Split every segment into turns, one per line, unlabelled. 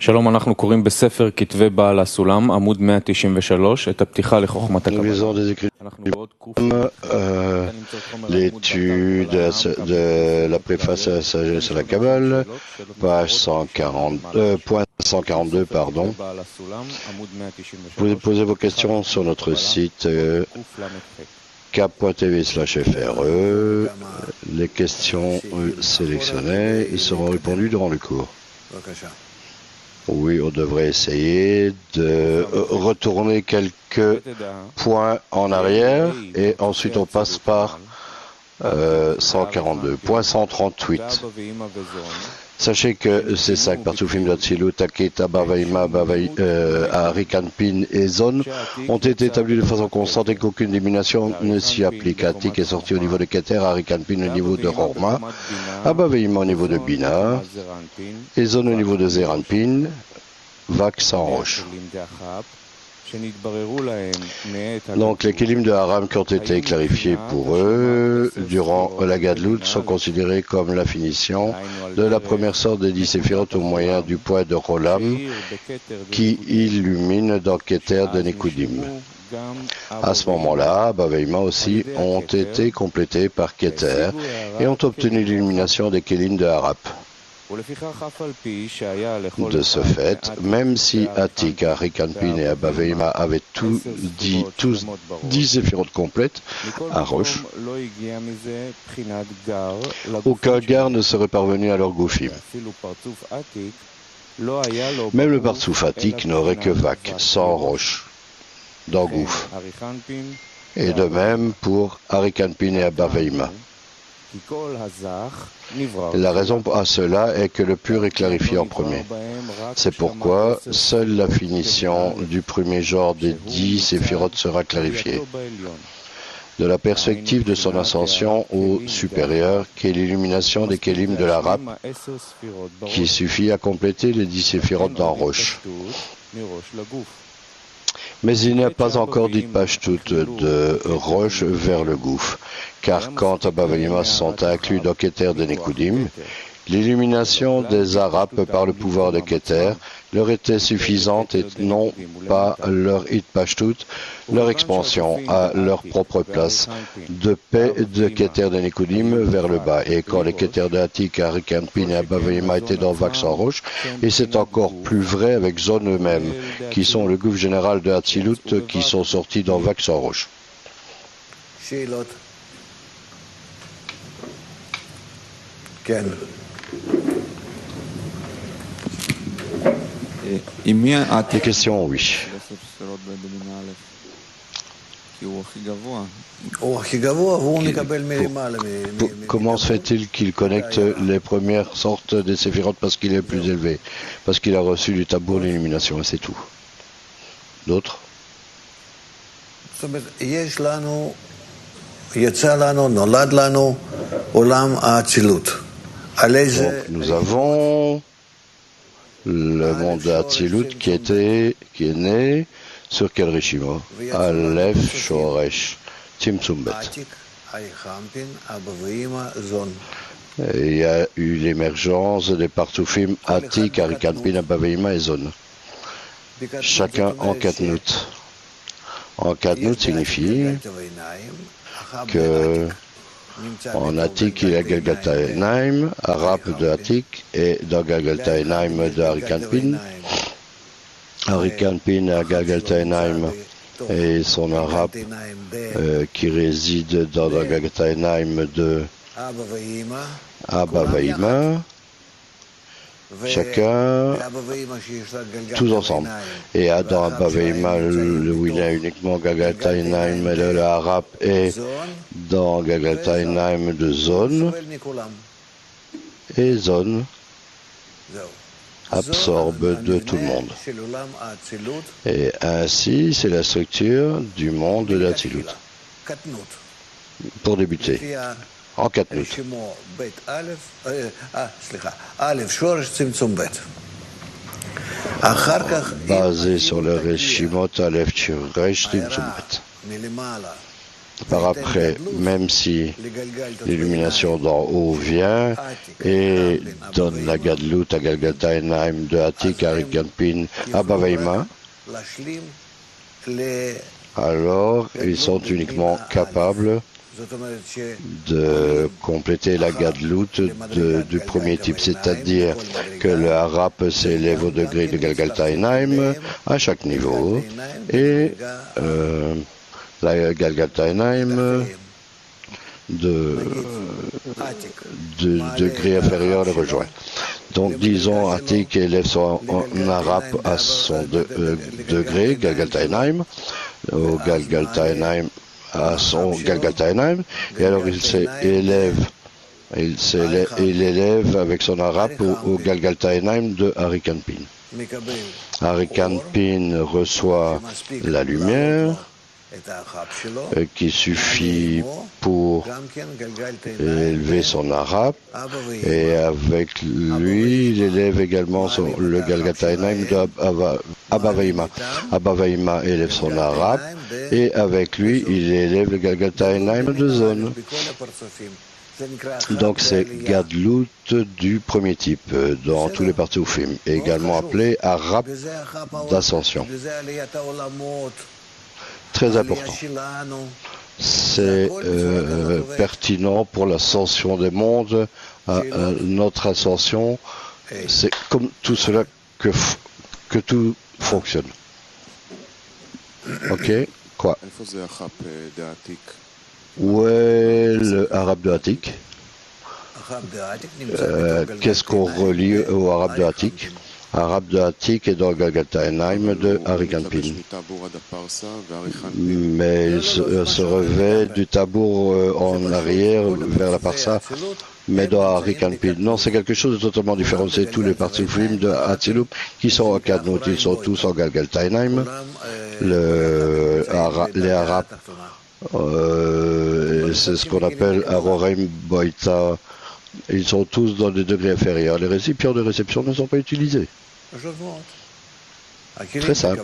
שלום, אנחנו קוראים בספר כתבי בעל הסולם, עמוד 193, את הפתיחה לחוכמת הקבלה.
L'étude de la préface à la sagesse à la Kabbale, page 142, pardon. Vous pouvez poser vos questions sur notre site cap.tv/FRE. Les questions sélectionnées seront répondues durant le cours. Oui, on devrait essayer de retourner quelques points en arrière et ensuite on passe par 142. Point 138. Sachez que ces 5 Partsoufim d'Atsilut, Taket, Abba Vahima, Arikanpin et Zon ont été établis de façon constante et qu'aucune élimination ne s'y applique. Atik est sorti au niveau de Keter, Arikanpin au niveau de Rorma, Abba Vahima au niveau de Bina et Zon au niveau de Zeranpin, Vak sans roche. Donc les Kélim de Haram qui ont été clarifiés pour eux durant la Gadlout sont considérés comme la finition de la première sorte des 10 séphirotes au moyen du point de Rolam qui illumine dans Keter de Nekudim. À ce moment-là, Bavaïma aussi ont été complétés par Keter et ont obtenu l'illumination des Kélim de Harap. De ce fait, même si Atik, Arikanpin et Abba Vahima avaient tous 10 séphirotes complètes à Roche, aucun gar ne serait parvenu à leur goufim. Même le Partsouf Atik n'aurait que Vak, sans Roche, dans Gouf. Et de même pour Arikanpin et Abba Vahima. La raison à cela est que le pur est clarifié en premier. C'est pourquoi seule la finition du premier genre des 10 séphirotes sera clarifiée. De la perspective de son ascension au supérieur, qui est l'illumination des Kélim de la Rap, qui suffit à compléter les 10 séphirotes dans Roche. Mais il n'y a pas encore dit Pashtout de Roche vers le gouffre, car quand Abba Vahima sont inclus dans Keter de Nekudim, l'illumination des Arabes par le pouvoir de Keter leur était suffisante et non pas leur Hit Pashtout, leur expansion à leur propre place, de paix de Keter de Nekudim vers le bas. Et quand les Keter de Atik, Arikanpin et Abba Vahima étaient dans Vak sans roche, et c'est encore plus vrai avec Zon eux-mêmes, qui sont le gouffre général de Hatzilut, qui sont sortis dans Vak sans roche. Des questions, oui. Comment se fait-il qu'il connecte les premières sortes des séphirotes parce qu'il est plus élevé? Parce qu'il a reçu du tabour l'illumination et c'est tout. D'autres? Donc nous avons le monde de Hatzilut qui est né sur quel rishima? Aleph Shoresh Tzimtzum Bet. Il y a eu l'émergence des Partsoufim Atik, Arikanpin, Abba Vahima et Zon. Chacun en Katnout. En Katnout signifie que en Atik, il y a Galgalta Enaim, Arap de Atik, et dans Galgalta Enaim de Arikanpin. Arikanpin a Galgalta Enaim et son Arap qui réside dans Galgalta Enaim de Abba Vahima. Chacun, tous ensemble. Et dans Abba Vahima, où il y a uniquement Galgalta Enaim et le Arap, et dans Galgalta Enaim de Zon, et Zon absorbe de tout le monde. Et ainsi, c'est la structure du monde de l'Atzilut. Pour débuter, en Katnout. Basé sur le Reshimot Aleph Shoresh Tzimtzum Bet. Par après, même si l'illumination d'en haut vient et donne la Gadlut à Galgalta Enaim de Atik à Rikanpin à Bavaima, alors ils sont uniquement capables de compléter la Gadlut du premier type, c'est-à-dire que le Harap s'élève au degré de Galgalta Enaim à chaque niveau et la Galgalta Enaim de degré inférieur le rejoint. Donc disons Atik élève son Harap à son degré, Galgalta Enaim, au Galgalta Enaim à son Galgalta Enaim, et alors il élève avec son Harap au Galgalta Enaim de Arikanpin. Arikanpin reçoit la lumière qui suffit pour élever son Harap, et avec lui il élève également le Galgalta Enaim de Abavaima. Abavaima élève son Harap et avec lui il élève le Galgalta Enaim de Zone. Donc c'est Gadlut du premier type dans tous les Partsoufim, également appelé Harap d'ascension. Très important. C'est pertinent pour l'ascension des mondes, notre ascension. C'est comme tout cela que tout fonctionne. Ok? Quoi? Où est le Harap de Atik? Qu'est-ce qu'on relie au Harap de Atik? Harap de Atik est dans Galgalta Enaim de Arikanpin. Mais il se revêt du tabour en arrière vers la Parsa, mais dans Arikanpin. Non, c'est quelque chose de totalement différent. C'est tous les Partsoufim de Hatzilup qui sont en Kadnut. Ils sont tous en Galgalta Enaim. Les Harap, c'est ce qu'on appelle Aroreim Boita. Ils sont tous dans des degrés inférieurs. Les récipients de réception ne sont pas utilisés. Très simple.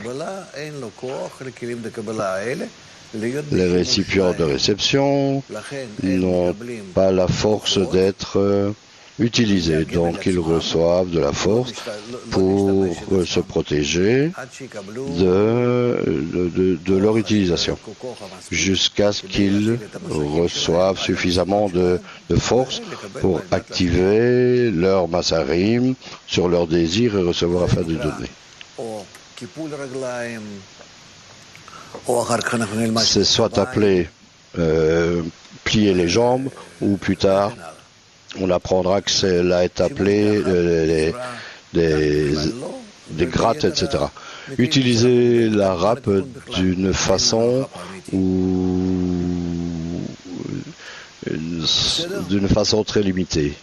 Les récipients de réception n'ont pas la force d'être utilisés, donc ils reçoivent de la force pour se protéger de leur utilisation, jusqu'à ce qu'ils reçoivent suffisamment de force pour activer leur massarim sur leur désir et recevoir afin de donner. C'est soit appelé plier les jambes, ou plus tard on apprendra que cela est appelé des grattes, etc. Utiliser la râpe d'une façon très limitée.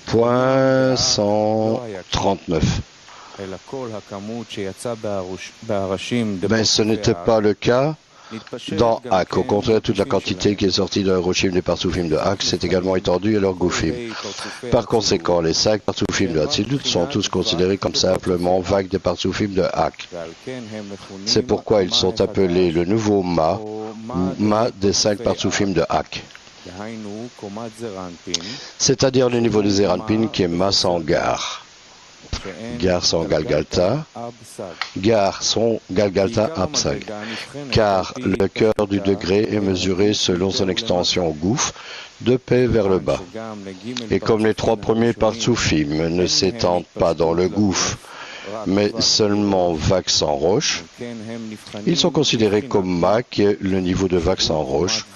Point 139. Mais ce n'était pas le cas dans Hak. Au contraire, toute la quantité qui est sortie de Roshim des Partsoufim de Hak s'est également étendue à leur Goufim. Par conséquent, les 5 Partsoufim de Hatzilut sont tous considérés comme simplement vagues des Partsoufim de Hak. C'est pourquoi ils sont appelés le nouveau Ma des 5 Partsoufim de Hak. C'est-à-dire le niveau de Zeranpin qui est Ma sans Gar. Gar sans Galgalta, Gar sans Galgalta Absag, car le cœur du degré est mesuré selon son extension au gouffre, de paix vers le bas. Et comme les 3 premiers Partsoufim ne s'étendent pas dans le gouffre, mais seulement vague sans roche, ils sont considérés comme Ma, qui est le niveau de vague sans roche,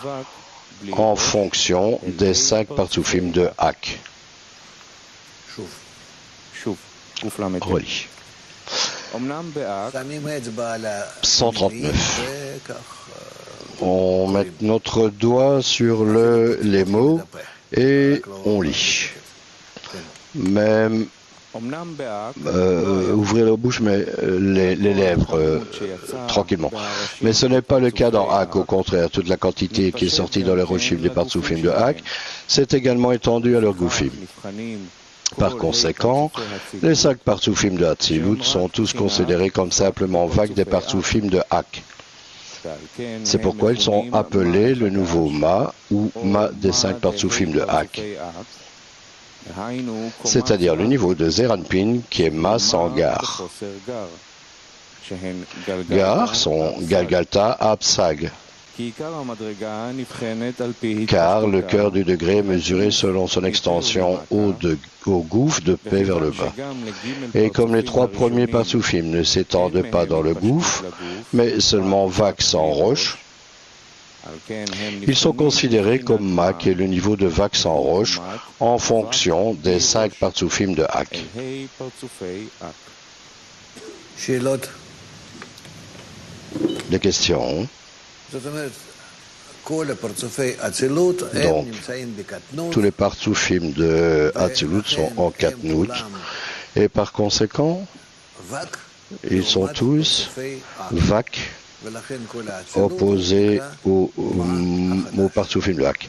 en fonction des 5 Partsoufim de Hak. Oui. 139. On met notre doigt sur les mots et on lit. Même ouvrez la bouche, mais les lèvres tranquillement. Mais ce n'est pas le cas dans Hak. Au contraire, toute la quantité qui est sortie dans les Roshim des Partsoufim de Hak s'est également étendue à leur Goufim. Par conséquent, les 5 partsoufim de Hatzilut sont tous considérés comme simplement vagues des partsoufim de Hak. C'est pourquoi ils sont appelés le nouveau Ma ou Ma des 5 partsoufim de Hak, c'est-à-dire le niveau de Zeranpin qui est Ma sans Gar. Gar sont Galgalta Absag, car le cœur du degré est mesuré selon son extension au gouffre de paix vers le bas. Et comme les 3 premiers partsoufim ne s'étendent pas dans le gouffre, mais seulement vagues sans roche, ils sont considérés comme Ma qui est le niveau de vague sans roche en fonction des 5 partsoufim de Hak. Des questions? Donc, tous les partsoufim de Hatzilut sont en Katnout et par conséquent, ils sont tous Vak opposés au partsoufim de Hak.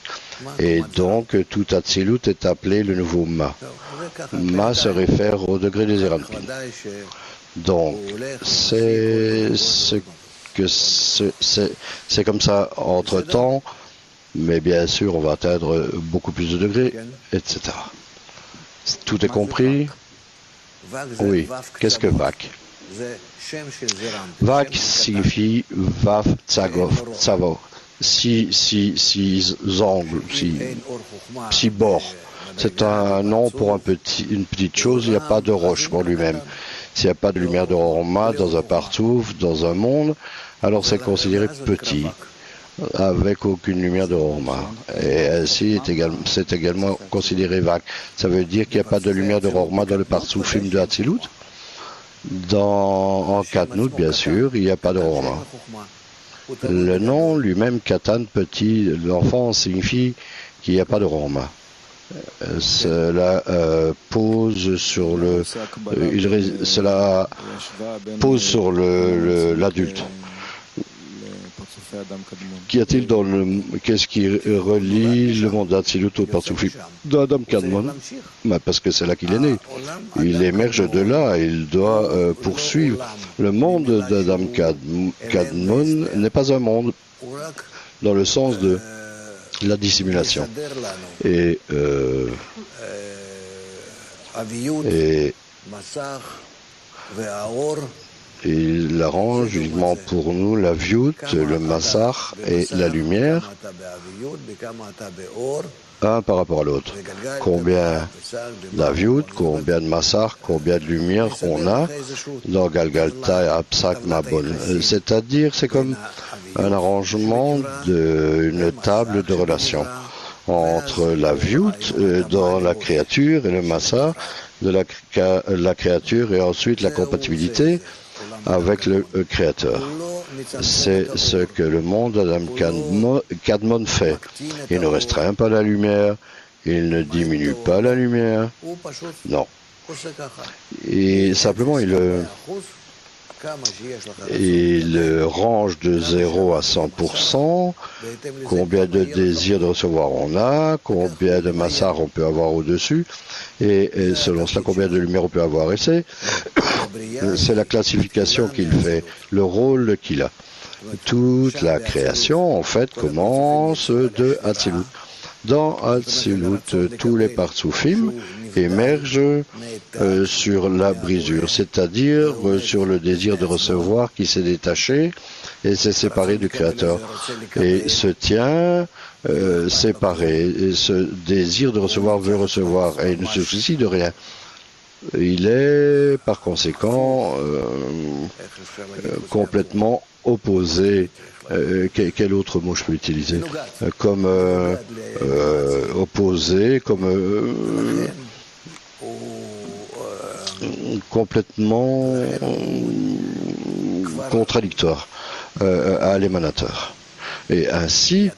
Et donc, tout Hatzilut est appelé le nouveau Ma. Ma se réfère au degré des Zeranpin. Donc, c'est comme ça entre-temps, mais bien sûr, on va atteindre beaucoup plus de degrés, etc. Tout est compris? Oui. Qu'est-ce que Vak? Vak signifie Vav Tsavo. 6 angles, 6 bords. C'est un nom pour une petite chose, il n'y a pas de roche pour lui-même. S'il n'y a pas de lumière de Horma dans un partsouf, dans un monde, alors c'est considéré petit, avec aucune lumière de Horma. Et ainsi, c'est également considéré vague. Ça veut dire qu'il n'y a pas de lumière de Horma dans le partsoufim de Hatzilut. En Katnout, bien sûr, il n'y a pas de Horma. Le nom lui-même, Katan, petit, l'enfant, signifie qu'il n'y a pas de Horma. Cela pose sur l'adulte. Qu'est-ce qui relie le monde d'Hatzilut au partsoufim d'Adam Kadmon? Parce que c'est là qu'il est né. Il émerge de là, il doit poursuivre. Le monde d'Adam Kadmon n'est pas un monde dans le sens de la dissimulation. Et il arrange uniquement pour nous la viout, le massar et la lumière, un par rapport à l'autre. Combien d'aviout, combien de massar, combien de lumière on a dans Galgalta et Absak Mabon. C'est-à-dire, c'est comme un arrangement d'une table de relation entre la viout dans la créature et le massar de la créature et ensuite la compatibilité avec le Créateur. C'est ce que le monde d'Adam Kadmon fait. Il ne restreint pas la lumière, il ne diminue pas la lumière. Non. Et simplement, il range de 0 à 100%, combien de désirs de recevoir on a, combien de massar on peut avoir au-dessus, et selon cela, combien de lumière on peut avoir. Et c'est la classification qu'il fait, le rôle qu'il a. Toute la création, en fait, commence de Hatzilut. Dans Hatzilut, tous les partsoufim émergent sur la brisure, c'est-à-dire sur le désir de recevoir qui s'est détaché et s'est séparé du Créateur et se tient séparé. Et ce désir de recevoir veut recevoir et il ne se soucie de rien. Il est par conséquent complètement opposé. Quel autre mot je peux utiliser? Comme opposé, comme complètement contradictoire à l'émanateur. Et ainsi,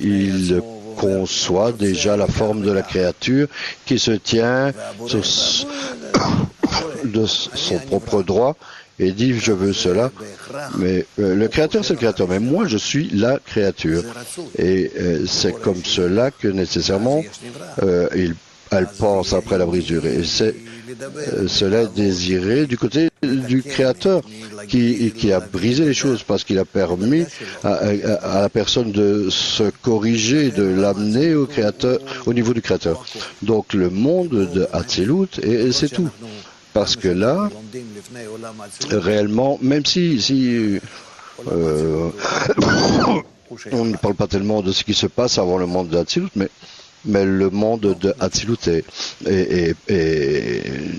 il conçoit déjà la forme de la créature qui se tient de son propre droit et dit je veux cela. Mais le créateur, c'est le créateur. Mais moi, je suis la créature. Et c'est comme cela que nécessairement elle pense après la brisure. Et cela est désiré du côté du créateur qui a brisé les choses parce qu'il a permis à la personne de se corriger, de l'amener au créateur, au niveau du créateur. Donc le monde de Hatzilut, et c'est tout. Parce que là, réellement, même si on ne parle pas tellement de ce qui se passe avant le monde de Hatzilut, mais le monde de Hatzilut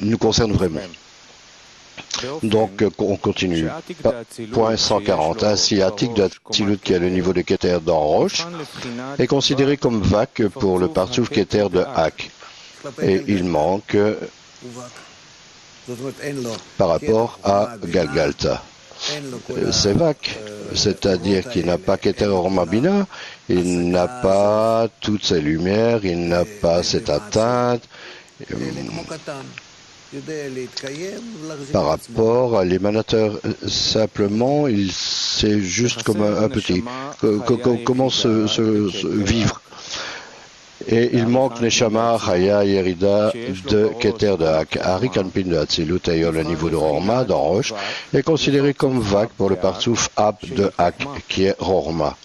nous concerne vraiment. Donc, on continue. Point 140. Ainsi, Atik de Hatzilut, qui est le niveau de Keter dans Roche, est considéré comme Vak pour le Partsouf Keter de Hak. Et il manque par rapport à Galgalta. C'est Vak, c'est-à-dire qu'il n'a pas Keter Orma Bina, il n'a pas toutes ces lumières, il n'a pas cette atteinte. Par rapport à l'émanateur, simplement, c'est juste comme un petit. Comment se vivre. Et il manque Neshama, Chaya, Yerida de Keter de Hak. Ari Kanpin de Hatzilut, ayant le niveau de Rorma dans Roche, est considéré comme Vak pour le Partsouf Ab de Hak, qui est Rorma.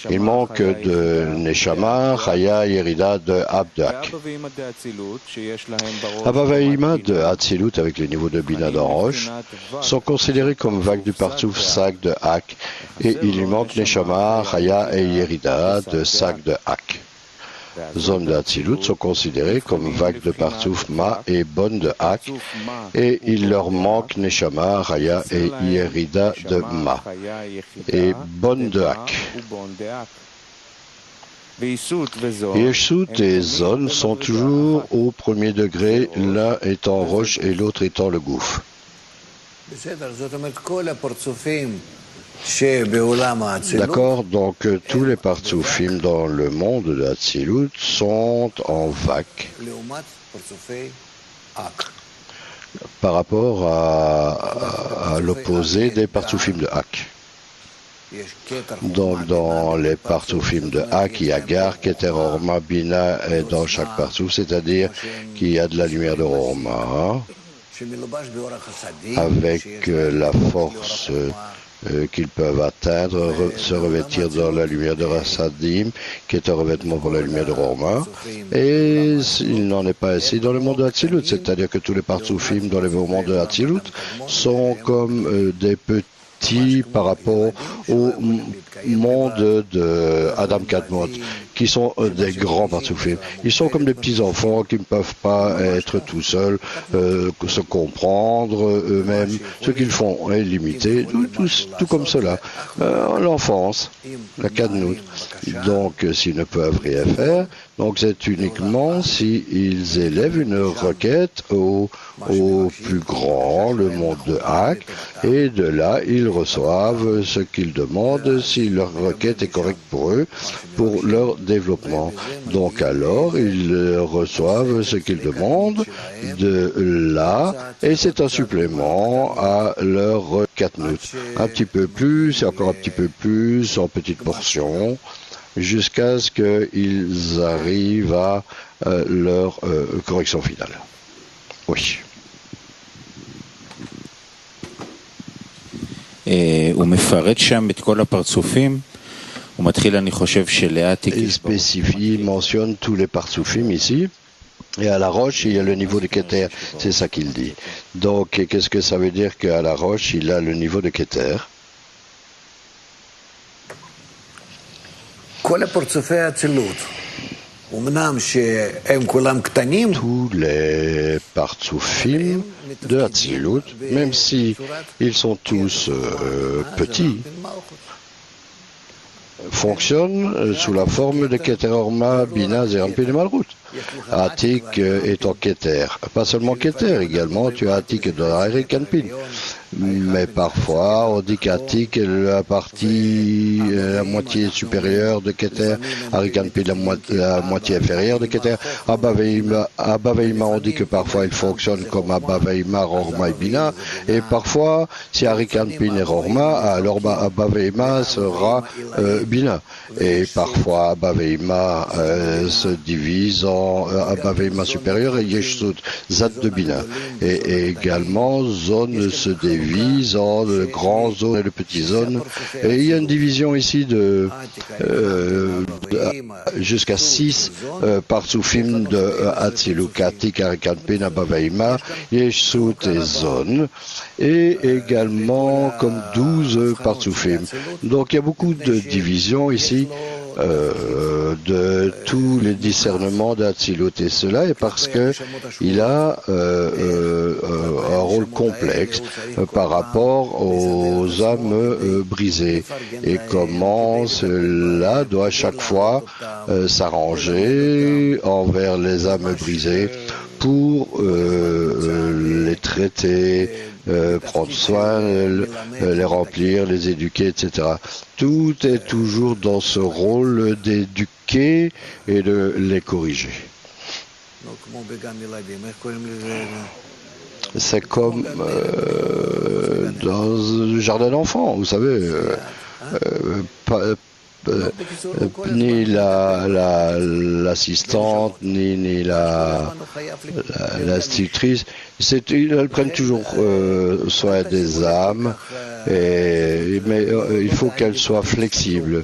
Il manque de Neshama, Chaya, Yerida de Ab de Hak. Abba Vaima de Hatzilut avec le niveau de Bina dans Roche sont considérés comme Vak du Partsouf Sak de Hak, et il lui manque Neshama, Chaya et Yerida de Sak de Hak. Zones de Hatzilut sont considérées comme vagues de Partsouf Ma et bonnes de Hak, et il leur manque Neshama, Raya et Yerida de Ma, et bonnes de Hak. Yeshut et Zon sont toujours au premier degré, l'un étant roche et l'autre étant le gouffre. D'accord, donc tous les partsoufim dans le monde de Hatzilut sont en Vak par rapport à l'opposé des partsoufim de Hak. Donc dans les partsoufim de Hak, il y a Gar, Keter, Orma, Bina et dans chaque partsouf, c'est-à-dire qu'il y a de la lumière de Orma avec la force qu'ils peuvent atteindre, se revêtir dans la lumière de Rassadim, qui est un revêtement pour la lumière de Rorma. Et il n'en est pas ainsi dans le monde de Hatzilut, c'est-à-dire que tous les partsoufim dans le monde de Hatzilut sont comme des petits par rapport au monde de Adam Kadmot, qui sont des grands partsoufim. Ils sont comme des petits-enfants qui ne peuvent pas être tout seuls, se comprendre eux-mêmes. Ce qu'ils font est limité, tout comme cela. L'enfance, la Kadmut. Donc, s'ils ne peuvent rien faire, donc c'est uniquement s'ils élèvent une requête au plus grand, le monde de Hak, et de là, ils reçoivent ce qu'ils demandent, si leur requête est correcte pour eux, pour leur développement. Donc alors, ils reçoivent ce qu'ils demandent de là, et c'est un supplément à leur katnut. Un petit peu plus, et encore un petit peu plus, en petites portions, jusqu'à ce qu'ils arrivent à leur correction finale. Oui.
הוא מפרט שם את כל הפרצופים, הוא מתחיל, אני חושב, שלאט...
Il spécifie, mentionne tous les partsoufim ici, et à la roche, il y a le niveau de Keter, c'est ça qu'il dit. Donc, qu'est-ce que ça veut dire qu'à la roche, il a le niveau de Keter?
כל הפרצופי האצילות, אמנם שהם כולם קטנים,
tous les partsoufim de Hatzilut, même si ils sont tous petits, fonctionnent sous la forme de Keter Orma, Bina, Zerampin et Malrout. Atik est en Keter. Pas seulement Keter, également tu as Atik de Ari Kanpin. Mais parfois, on dit qu'Atik est la partie, la moitié supérieure de Keter, Arikanpin la moitié inférieure de Keter. Abba Veima, on dit que parfois il fonctionne comme Abba Veima, Rorma et Bina. Et parfois, si Arikanpin est Rorma, alors Abba Veima sera Bina. Et parfois, Abba Veima se divise en Abba Veima supérieur et Yeshut, Zat de Bina. Et également, zone se divise en le grand zone et le petit zone. Et il y a une division ici de jusqu'à 6 partsoufim de Atzilut, Atik, Arikanpin, Abba Veima, Yeshut et zone. Et également comme 12 partsoufim. Donc il y a beaucoup de divisions ici. De tous les discernements d'Atzilut, et cela est parce que il a un rôle complexe par rapport aux âmes brisées et comment cela doit chaque fois s'arranger envers les âmes brisées pour les traiter, prendre soin, les remplir, les éduquer, etc. Tout est toujours dans ce rôle d'éduquer et de les corriger. C'est comme dans un jardin d'enfants, vous savez. Ni l'assistante, ni l'institutrice, elles prennent toujours soin des âmes, mais il faut qu'elles soient flexibles.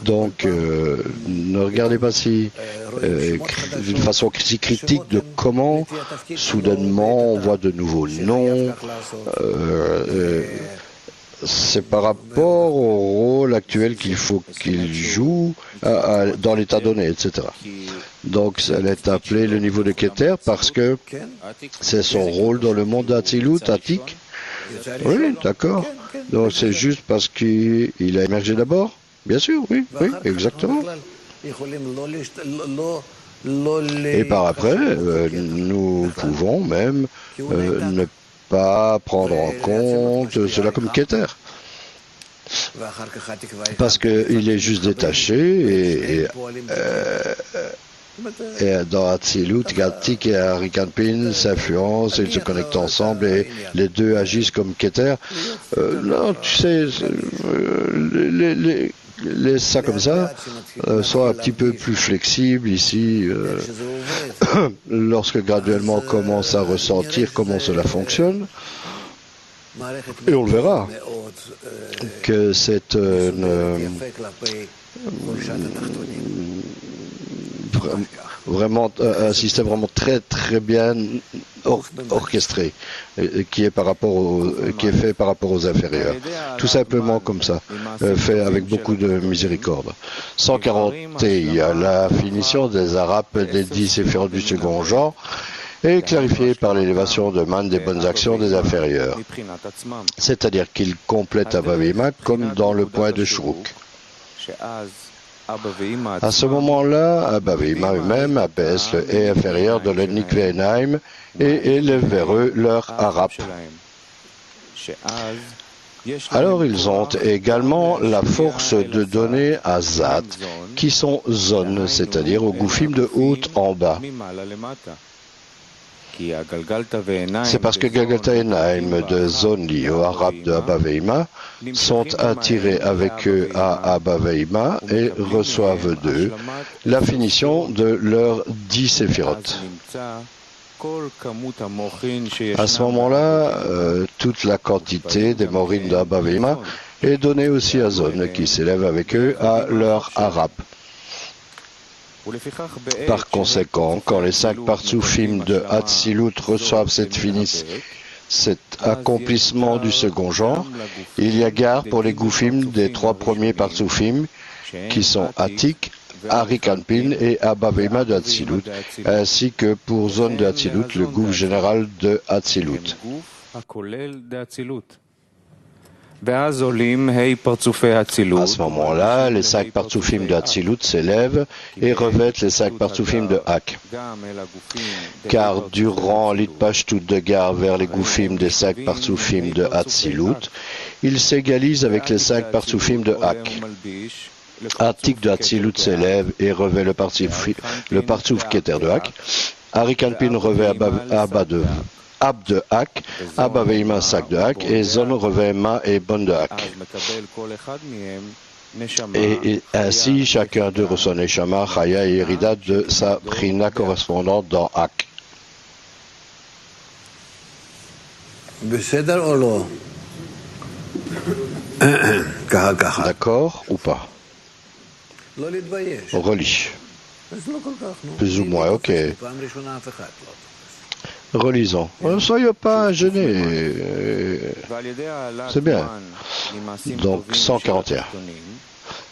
Donc, ne regardez pas si d'une façon si critique de comment soudainement on voit de nouveaux noms. C'est par rapport au rôle actuel qu'il faut qu'il joue dans l'état donné, etc. Donc, elle est appelée le niveau de Keter parce que c'est son rôle dans le monde d'Atzilut, Atik. Oui, d'accord. Donc, c'est juste parce qu'il a émergé d'abord? Bien sûr, oui, exactement. Et par après, nous pouvons même ne pas prendre en compte cela comme Keter. Parce qu'il est juste détaché et dans Atzilut, Atik et Arikanpin s'influencent, ils se connectent ensemble et les deux agissent comme Keter. Non, tu sais, laisse ça comme ça, soit un petit peu plus flexible ici, lorsque graduellement on commence à ressentir comment cela fonctionne, et on le verra, que c'est vraiment un système vraiment très très bien orchestré qui est fait par rapport aux inférieurs. Tout simplement comme ça, fait avec beaucoup de miséricorde. 140, il y a la finition des arabes des 10 séphirotes du second genre est clarifiée par l'élévation de man des bonnes actions des inférieurs. C'est-à-dire qu'ils complètent Abba Veima comme dans le point de Shrouk. À ce moment-là, Abba Veima eux-mêmes abaissent le et inférieur de l'Enik Ve'enaim et élèvent vers eux leur harap. Alors ils ont également la force de donner à Zat, qui sont zones, c'est-à-dire au goufim de haut en bas. C'est parce que Galgalta Enaim de zone liée au harap de Abba Veima sont attirés avec eux à Abba Veima et reçoivent d'eux la finition de leurs 10 séphirotes. À ce moment-là, toute la quantité des morines d'Abba Veima est donnée aussi à zone qui s'élève avec eux à leur harap. Par conséquent, quand les 5 partsoufim de Atzilut reçoivent cet accomplissement du second genre, il y a gare pour les goufim des 3 premiers partsoufim qui sont Atik, Arikanpin et Abba Veima de Atzilut, ainsi que pour zone de Atzilut, le gouffre général de Atzilut.
ואז עולים ה' פרצופי
À
האצילות.
ce moment-là, les 5 partsoufim de Hatzilut s'élèvent et revêtent les 5 partsoufim de Hak.
גם אל הגופים
Car durant l'itpashtut de Gar vers les goufim des 5 partsoufim de Hatzilut, ils s'égalisent avec les 5 partsoufim de Hak. Atik de Hatzilut s'élève et revêt le partsouf Keter de Hak. Arikanpin revêt Ab de Hak, Abba Veima Sak de Hak, et Zon revêt Ma et Bon de Hak.
אז מקבל כל אחד מהם נשמה.
Et ainsi, chacun d'eux reçoit Neshama, Chaya et Yerida de sa prina correspondante dans Hak.
בסדר או לא? ככה.
D'accord ou pas?
לא להתבייש.
Relis.
אז לא כל כך, נו.
Plus ou moins, ok.
פעם ראשונה אף אחד לא.
Relisons. Ne soyez pas gênés.
ועל ידי העלאת
C'est bien.
מן ממעשים
Donc,
טובים של
141.
התחתונים,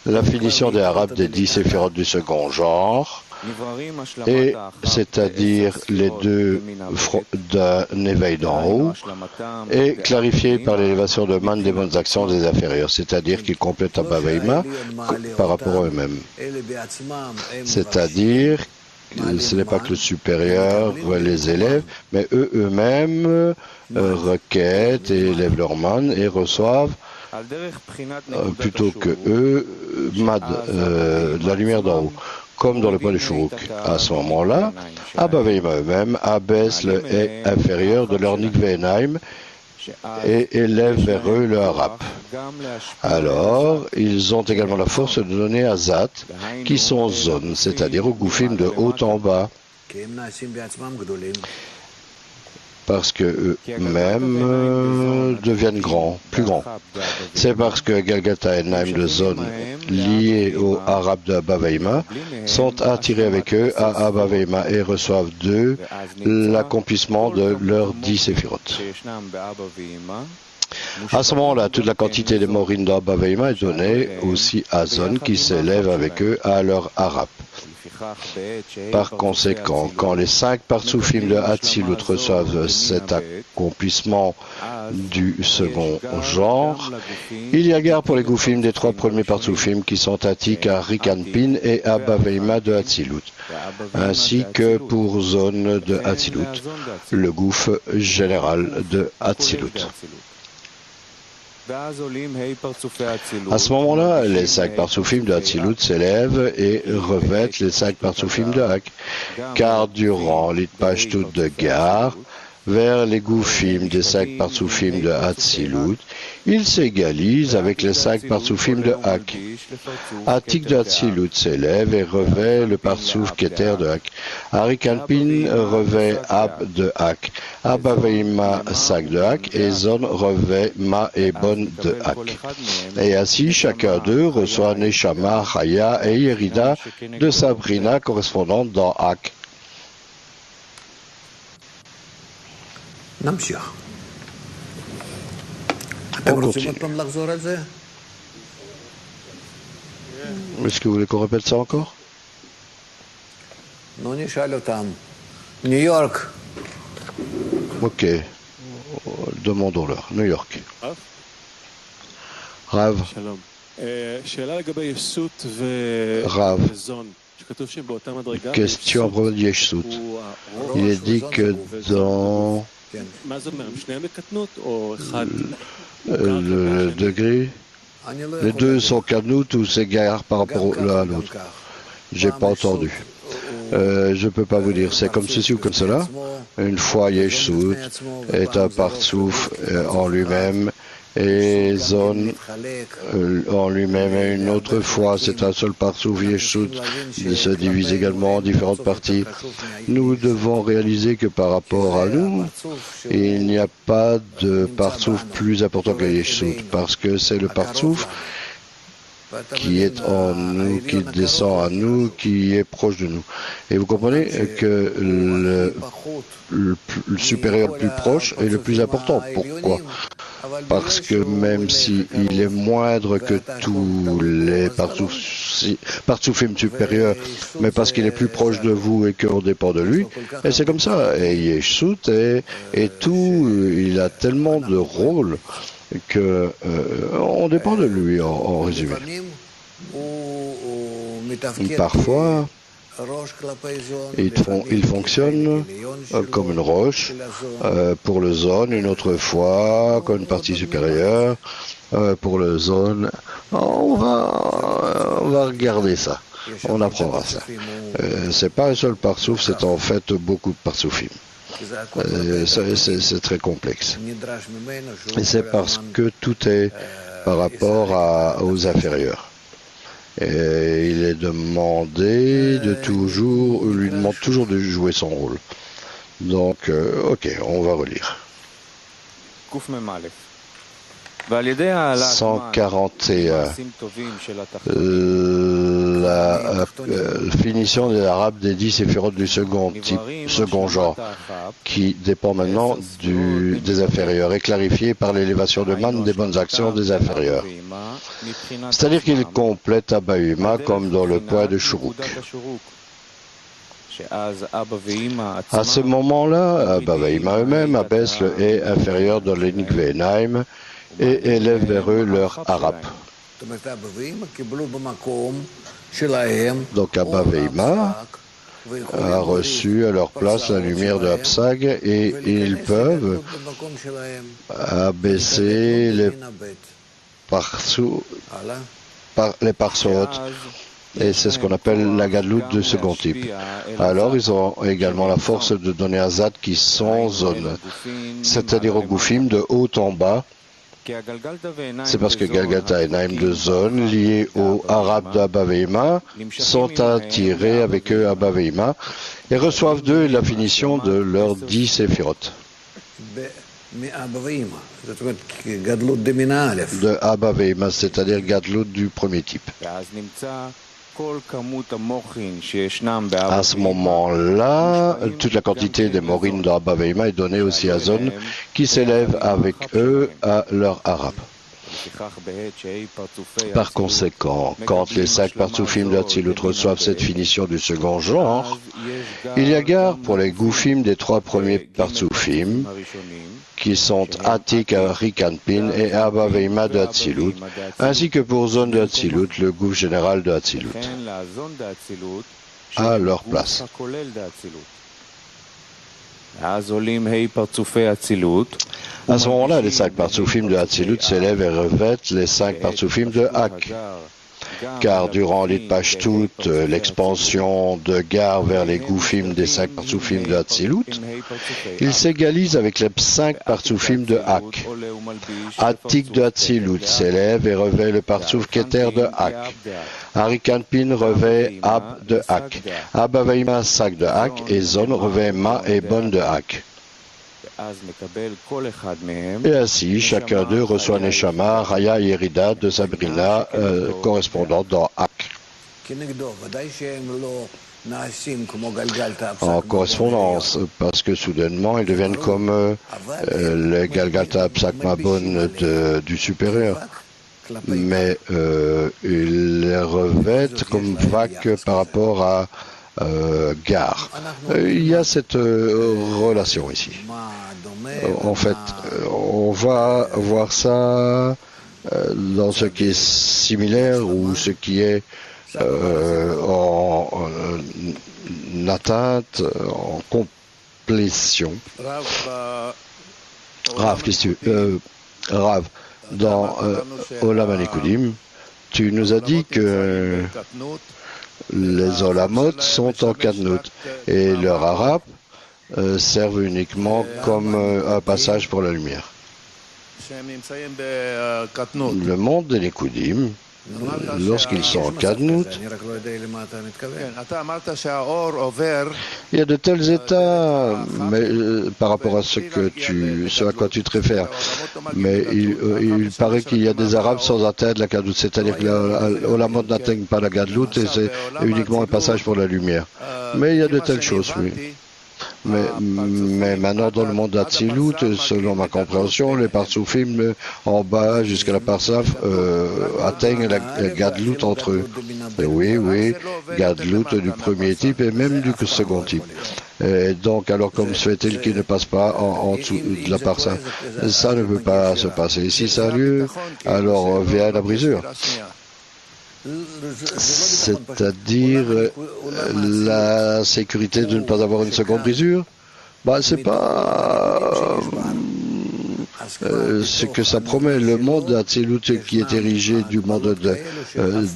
La finition des Arabes des 10 séphirotes du second genre,
נבררים השלמת
et
האחת
c'est-à-dire
בעשר
les
ספירות
deux
במין
d'un éveil d'en haut,
השלמתם
et
בעשר
clarifié par
מינים,
l'élévation de man des bonnes actions des inférieurs, c'est-à-dire qu'ils complètent Abba Veima par rapport à eux-mêmes.
אלה בעצמם הם
C'est-à-dire, ce n'est pas que le supérieur les élève, mais eux-mêmes requêtent et élèvent leur man et reçoivent,
על דרך בחינת נקודת
plutôt que
השורוק,
eux, mad, de la lumière d'en haut, comme dans le point de Shuruk. À ce moment-là, Abba Veima eux-mêmes abaissent le haie inférieur de leur Nikvenaim et élèvent vers eux le harap.
גם להשפיע
Alors, ils ont également la force de donner à Zat, qui sont zones, c'est-à-dire aux goufim de haut en bas,
כי הם נעשים בעצמם גדולים.
parce que eux-mêmes deviennent grands, plus grands. C'est parce que Galgata et Naim de zone liées au Arab de Abba Veima sont attirés avec eux à Abba Veima et reçoivent d'eux l'accomplissement de leurs 10 séphirotes.
שישנם באבא ואמא,
À ce moment-là, toute la quantité des Morim d'Abba Veima est donnée aussi à Zon qui s'élève avec eux à leur Arab.
ולפיכך בעת שה'
Par
פרצופי
conséquent,
האצילות,
quand les 5 partsoufim de Hatzilut reçoivent cet accomplissement du second genre, il y a gare pour les goufim des 3 premiers partsoufim qui sont Atik, Rikanpin et Abba Veima de Hatzilut, ainsi que pour zone de Hatzilut, le gouffre général de Hatzilut.
ואז עולים ה' פרצופי האצילות,
À ce moment-là, les 5 partsoufim de Hatzilut s'élèvent et revêtent les 5 partsoufim de Hak, car durant l'itpashtut de Gar, vers les goufim des 5 partsoufim de Hatzilut, ils s'égalisent avec les 5 partsoufim de Hak. Atik de Hatzilut s'élève et revêt le partsouf Keter de Hak. Arikanpin revêt Ab de Hak. Abba Veima Sak de Hak et Zon revêt Ma et Bon de Hak. Et ainsi, chacun d'eux reçoit Neshama, Chaya et Yerida de sa brina correspondante dans Hak.
נמשיך. אתם רוצים עוד פעם לחזור על זה?
Est-ce que vous voulez qu'on répète ça encore?
נו, נשאל אותם. ניו יורק.
Ok. Demandons-leur. New York. Rav.
שלום. שאלה לגבי ישות
רב.
וזון, שכתוב שהם באותה מדרגה.
Question à propos de Yeshut.
הוא
Il est dit que dans
מה זאת אומרת? שניהם בקטנות או אחד?
le degré,
אני לא
les
יכול
deux
להגיד.
sont canut ou s'égarent par rapport
גם ככה,
l'un à
גם
l'autre.
ככה.
J'ai pas entendu. Je peux pas vous dire. C'est comme ceci ou comme cela. Une fois Yeshut est un partsouf en lui-même et Zon en lui-même et une autre fois c'est un seul partsouf Yeshut se divise également en différentes parties. Nous devons réaliser que par rapport à nous, il n'y a pas de partsouf plus important que Yeshut parce que c'est le partsouf qui est en nous, qui descend à nous, qui est proche de nous. Et vous comprenez que le supérieur le plus proche est le plus important. Pourquoi? Parce que même s'il est moindre que tous les partsoufim supérieurs, mais parce qu'il est plus proche de vous et qu'on dépend de lui, et c'est comme ça. Et Yeshut et tout, il a tellement de rôles que on dépend de lui en résumé. Parfois, il fonctionne comme une roche pour le zone, une autre fois comme une partie supérieure pour le zone. On va regarder ça. On apprendra ça. C'est pas un seul parsouf, c'est en fait beaucoup de parsoufim. C'est très complexe. Et c'est parce que tout est par rapport aux inférieurs. Et il est demandé lui demande toujours de jouer son rôle. Donc, ok, on va relire. 141. La finition des Arabes des 10 séphirotes du second genre, qui dépend maintenant des inférieurs, est clarifié par l'élévation de Man des bonnes actions des inférieurs. C'est-à-dire qu'il complète Abba Ima comme dans le poids de Shuruk. À ce moment-là, Abba Ima eux-mêmes abaissent le hé inférieur dans les Nikvenaim et élèvent vers eux leur Arabe. Donc Abba Veima a reçu à leur place la lumière de Absag et ils peuvent abaisser les parsot. Et c'est ce qu'on appelle la gadlout de second type. Alors, ils ont également la force de donner un zad qui sont zone, c'est-à-dire au goufim de haut en bas. C'est parce que Galgalta et Naim de zone liés aux Arabes d'Abba Veima sont attirés avec eux à Abba Veima et reçoivent d'eux la finition de leurs 10 séphirotes. De Abba Veima, c'est-à-dire gadlout du premier type. À ce moment-là, toute la quantité des morines d'Abba Veima est donnée aussi à Zone, qui s'élève avec eux à leur arabe. Par conséquent, quand les 5 parsoufim d'Atzilut reçoivent cette finition du second genre, il y a gare pour les goufim des 3 premiers parsoufim, qui sont Atik, Rikanpin et Abba Veima de Atzilut, ainsi que pour zone de Atzilut, le gouffre général de Atzilut, à leur place. À ce moment-là, les 5 parsoufim de Atzilut s'élèvent et revêtent les 5 parsoufim de Hak. Car durant l'Itpashtut, l'expansion de Gar vers les goufim des 5 parsoufim de Atzilut, il s'égalise avec les 5 parsoufim de Hak. Atik de Atzilut s'élève et revêt le parsouf Keter de Hak. Arikanpin revêt Ab de Hak. Abba Veima Sak de Hak et Zon revêt Ma et Bon de Hak. Et ainsi, chacun d'eux reçoit Neshama, Raya et Yerida de Sabrina correspondant dans Hak. En correspondance, parce que soudainement, ils deviennent comme les Galgalta Psakmabon du supérieur. Mais ils les revêtent comme vague par rapport à Gar. Il y a cette relation ici. En fait, on va voir ça dans ce qui est similaire ou ce qui est en atteinte, en complétion. Rav, qu'est-ce que tu Rav, dans Olam Anikudim, tu nous as dit que les Olamot sont en Kadnut et leurs Arabes servent uniquement comme un passage pour la lumière. Le monde des Nikudim, lorsqu'ils sont en Kadnut, il y a de tels états, mais par rapport à ce à quoi tu te réfères. Mais il paraît qu'il y a des Arabes sans atteindre la Kadnut, c'est-à-dire que l'Olamot n'atteignent pas la Kadnut et c'est uniquement un passage pour la lumière. Mais il y a de telles choses, oui. Mais maintenant, dans le monde d'Atzilut, selon ma compréhension, les parsoufim en bas jusqu'à la parsaf atteignent la gadlout entre eux. Et oui, gadlout du premier type et même du second type. Et donc, alors, comme se fait-il qu'il ne passe pas en dessous de la parsa? Ça ne peut pas se passer. Si ça a lieu, alors vient la brisure. C'est-à-dire la sécurité de ne pas avoir une seconde brisure. C'est pas ce que ça promet. Le monde d'Atzilut qui est érigé du monde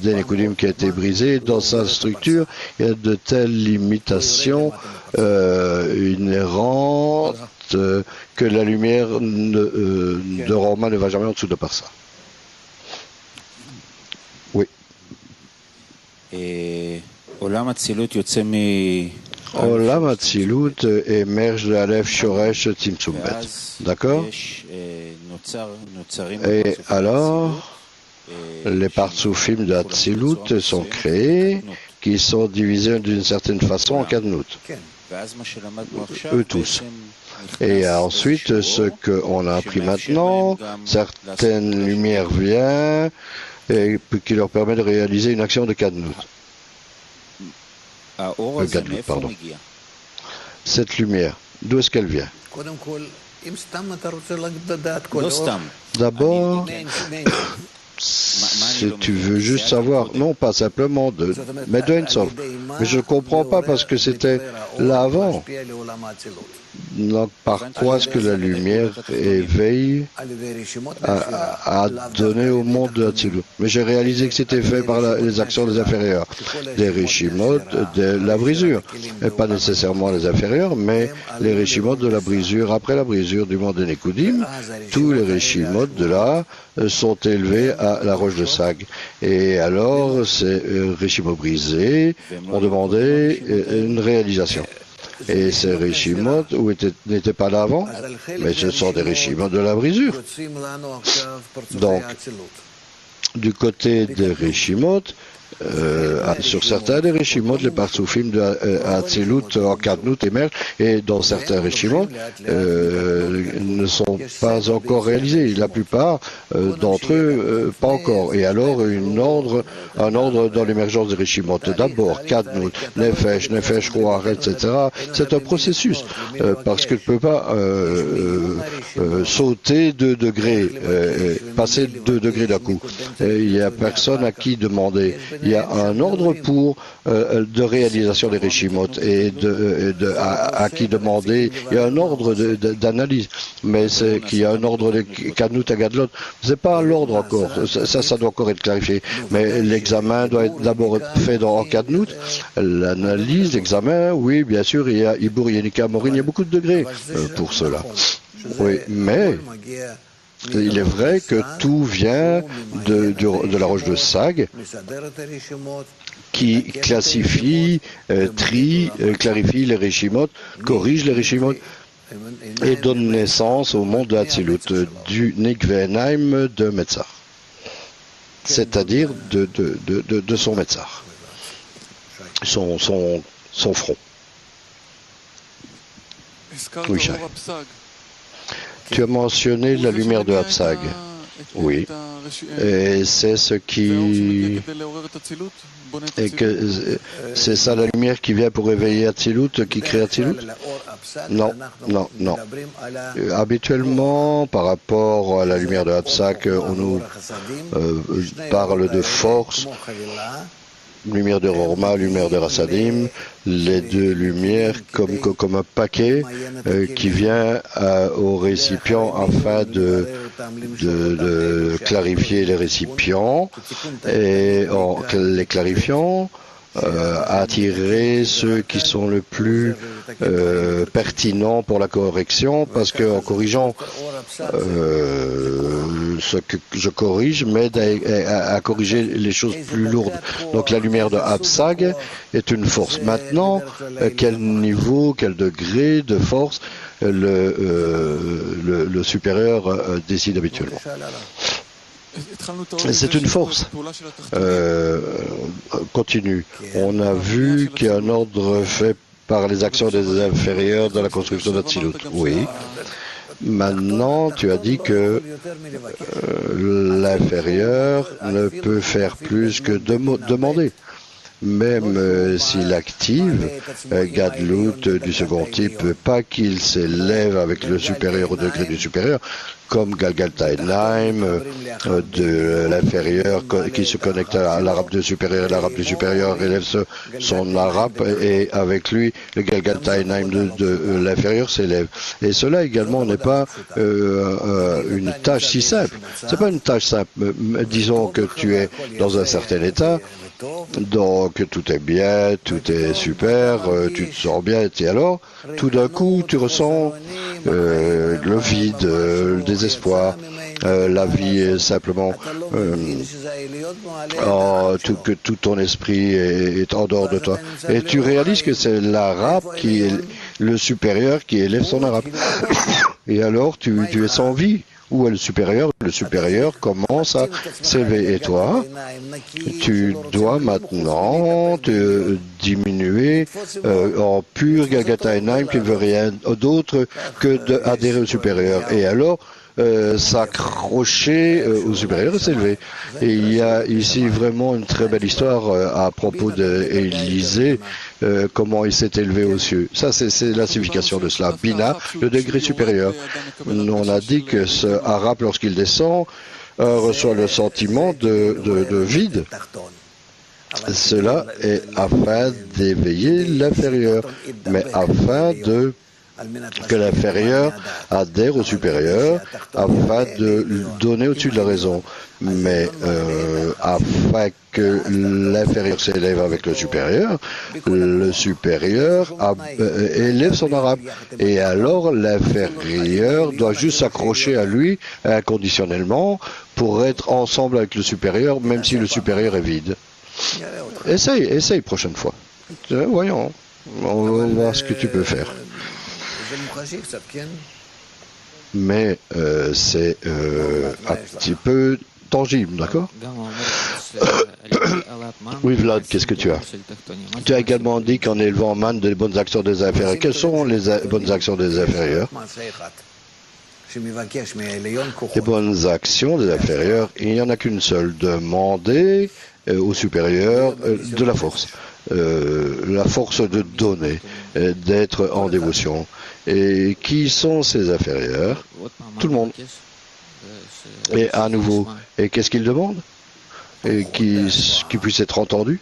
d'Enekudim qui a été brisé, dans sa structure, il y a de telles limitations inhérentes que la lumière de Roma ne va jamais en dessous de par ça. Oui.
Olam
Atzilut émerge de Aleph Shoresh Tzimtzum Bet. D'accord? Et alors, les partsoufim d'Atzilut sont créés, qui sont divisés d'une certaine façon en Kadnut. Eux tous. Et ensuite, ce qu'on a appris maintenant, certaines lumières viennent et qui leur permet de réaliser une action de Kadnut. Gadlut, pardon. Cette lumière, d'où est-ce qu'elle vient? D'abord, si tu veux juste savoir, non pas simplement mais de Ein Sof. Mais je ne comprends pas parce que c'était là avant. Donc, par quoi est-ce que la lumière éveille à donner au monde de Hatzilut? Mais j'ai réalisé que c'était fait par les actions des inférieurs, des Rishimot, de la brisure. Et pas nécessairement les inférieurs, mais les Rishimot de la brisure. Après la brisure du monde de Nekudim, tous les Rishimot de là sont élevés à la roche de Sag. Et alors, ces Rishimot brisés ont demandé une réalisation. Et ces Rishimot n'étaient pas là avant, mais ce sont des Rishimot de la brisure. Donc, du côté des Rishimot, sur certains des Rishimot, les partsoufim de Hatzilut en Kadnut émergent, et dans certains Rishimot ne sont pas encore réalisés. La plupart d'entre eux, pas encore. Et alors, un ordre dans l'émergence des Rishimot. D'abord, Kadnut, Nefesh, Roar, etc. C'est un processus, parce que tu ne peux pas sauter 2 degrés, passer 2 degrés d'un coup. Il n'y a personne à qui demander. Il y a un ordre pour de réalisation des Rishimot et à qui demander. Il y a un ordre d'analyse, mais c'est qu'il y a un ordre de Kadnut à Gadlot. C'est pas l'ordre encore. Ça doit encore être clarifié. Mais l'examen doit être d'abord fait en Kadnut. L'analyse, l'examen, oui, bien sûr, il y a Ibour, Yenika, Morin, il y a beaucoup de degrés pour cela. Oui, mais il est vrai que tout vient de la roche de Sag, qui classifie, clarifie les Rishimot, corrige les Rishimot et donne naissance au monde de Hatzilut, du Nikvenaim de Metzar, c'est-à-dire de son Metzar, son front. Oui, Shai. Tu as mentionné la lumière de Hapsag. Oui. Et c'est ce qui... Et que c'est ça la lumière qui vient pour éveiller Hatzilut, qui crée Hatzilut? Non. Habituellement, par rapport à la lumière de Hapsag, on nous parle de force, lumière de Rorma, lumière de Rasadim, les 2 lumières comme un paquet qui vient au récipient afin de clarifier les récipients et en les clarifiant, attirer ceux qui sont le plus pertinents pour la correction, parce qu'en corrigeant ce que je corrige m'aide à corriger les choses plus lourdes. Donc la lumière de Hapsag est une force. Maintenant, quel niveau, quel degré de force le supérieur décide habituellement? C'est une force. Continue. On a vu qu'il y a un ordre fait par les actions des inférieurs dans la construction d'Hatzilut. Oui. Maintenant, tu as dit que l'inférieur ne peut faire plus que demander. même s'il active Gadlut du second type, pas qu'il s'élève avec le supérieur au degré du supérieur, comme Galgalta Enheim de l'inférieur qui se connecte à l'arabe du supérieur, l'arabe du supérieur élève son arabe et avec lui le Galgalta Enheim de l'inférieur s'élève. Et cela également n'est pas une tâche si simple. C'est pas une tâche simple. Disons que tu es dans un certain état, donc tout est bien, tout est super, tu te sens bien, et alors tout d'un coup tu ressens le vide, le désespoir, la vie est simplement que tout ton esprit est en dehors de toi. Et tu réalises que c'est l'arabe qui est le supérieur qui élève son arabe. Et alors tu es sans vie. Où est le supérieur? Le supérieur commence à s'élever. Et toi, tu dois maintenant te diminuer en pur Galgalta Enheim qui ne veut rien d'autre que d'adhérer au supérieur. Et alors, s'accrocher au supérieur et s'élever. Et il y a ici vraiment une très belle histoire à propos d'Élisée, comment il s'est élevé aux cieux. Ça, c'est la signification de cela. Bina, le degré supérieur. On a dit que ce arabe, lorsqu'il descend, reçoit le sentiment de vide. Cela est afin d'éveiller l'inférieur, mais afin que l'inférieur adhère au supérieur, afin de donner au-dessus de la raison. Mais afin que l'inférieur s'élève avec le supérieur élève son arabe. Et alors l'inférieur doit juste s'accrocher à lui inconditionnellement pour être ensemble avec le supérieur, même si le supérieur est vide. Essaye prochaine fois. Voyons, on va voir ce que tu peux faire. Mais c'est un petit peu tangible, d'accord? Oui, Vlad, qu'est-ce que tu as? Tu as également dit qu'en élevant Man des bonnes actions des inférieurs. Quelles sont les bonnes actions des inférieurs? Les bonnes actions des inférieurs, il n'y en a qu'une seule. Demander au supérieur de la force de donner, d'être en dévotion. Et qui sont ces inférieurs? Tout le monde. Et à nouveau, et qu'est-ce qu'ils demandent? Et qui puisse être entendu?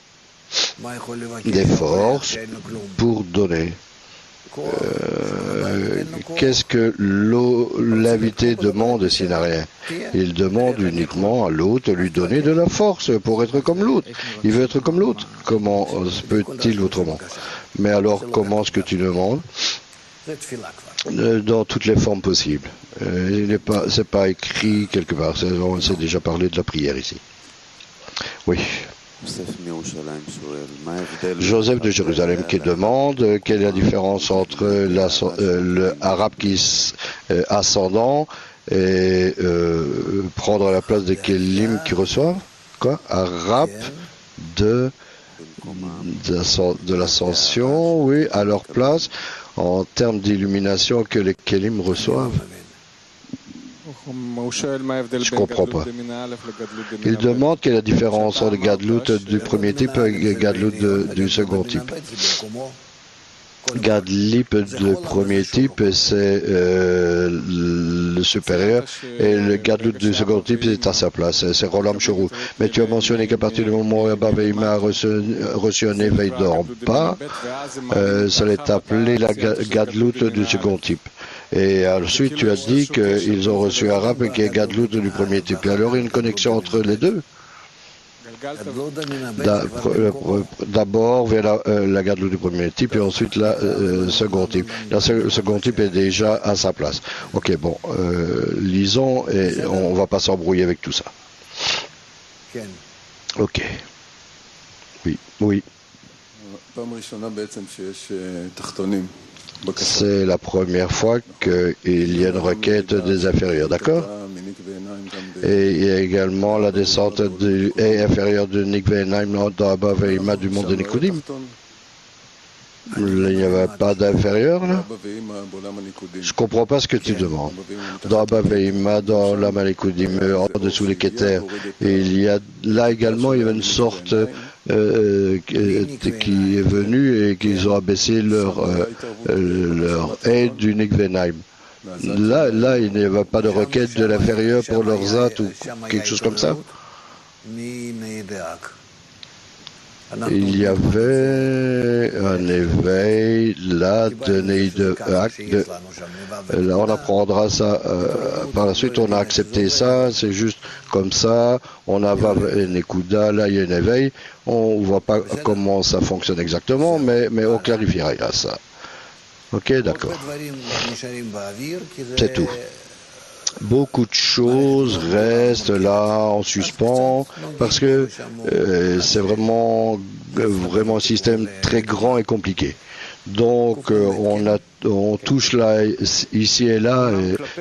Des forces pour donner. Qu'est-ce que l'invité demande s'il n'a rien? Il demande uniquement à l'autre de lui donner de la force pour être comme l'autre. Il veut être comme l'autre. Comment peut-il autrement? Mais alors, comment est-ce que tu demandes? Dans toutes les formes possibles. C'est pas écrit quelque part. On s'est déjà parlé de la prière ici. Oui. Joseph de Jérusalem qui demande quelle est la différence entre le arabe qui est ascendant et prendre la place des kélim qui reçoivent. Quoi? Arabe de l'ascension, oui, à leur place en termes d'illumination que les kélim reçoivent. Je comprends pas. Il demande quelle est la différence entre le Gadlut du premier type et le Gadlut du second type. Gadlut du premier type, c'est le supérieur, et le Gadlut du second type, c'est à sa place, c'est Rolam Shorou. Mais tu as mentionné qu'à partir du moment où Abba Veima a reçu un éveil d'en bas, ça est appelé la Gadlut du second type. Et ensuite, tu as dit qu'ils ont reçu arabe qui est Gadlut du premier type. Et alors, il y a une connexion entre les deux. D'abord vers la Gadlut du premier type et ensuite la second type. Le second type est déjà à sa place. Ok, bon, lisons et on va pas s'embrouiller avec tout ça. Ok. Oui. C'est la première fois qu'il y a une requête des inférieurs, d'accord? Et il y a également la descente inférieure de Nikve Enheim dans Abba Veima du monde de Nikudim. Il n'y avait pas d'inférieur là? Je comprends pas ce que tu demandes. Dans Abba Veima, dans l'Ama Nikudim, en dessous des Keter. Et il y a là également, il y avait une sorte qui est venu et qu'ils ont abaissé leur aide du Nikvenaim. Là, il n'y avait pas de requête de l'inférieur pour leur zat ou quelque chose comme ça. Il y avait un éveil là de Neideak. Là, on apprendra ça par la suite. On a accepté ça, c'est juste comme ça. On a Nekuda, là il y a un éveil. On ne voit pas comment ça fonctionne exactement, mais on clarifiera ça. Ok, d'accord. C'est tout. Beaucoup de choses restent là en suspens parce que c'est vraiment un système très grand et compliqué. Donc on touche là, ici et là,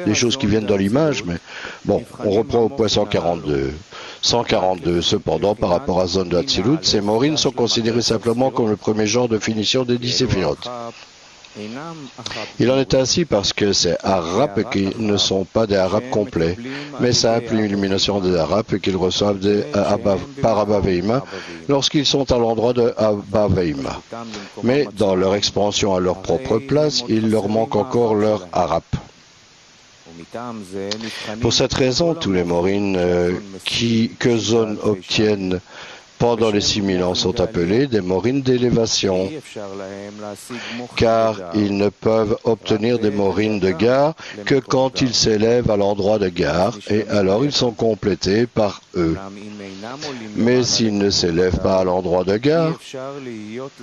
des choses qui viennent dans l'image, mais bon, on reprend au point 142. 142, cependant, par rapport à zone de Hatzilut, ces morines sont considérées simplement comme le premier genre de finition des 10 séphirotes. Il en est ainsi parce que ces Arap qui ne sont pas des Arap complets, mais simple illumination des Arap qu'ils reçoivent par Abba Veima lorsqu'ils sont à l'endroit de Abba Veima. Mais dans leur expansion à leur propre place, il leur manque encore leur Arap. Pour cette raison, tous les morines que Zone obtiennent pendant les 6000 ans sont appelés des morines d'élévation, car ils ne peuvent obtenir des morines de gare que quand ils s'élèvent à l'endroit de gare, et alors ils sont complétés par eux. Mais s'ils ne s'élèvent pas à l'endroit de gare,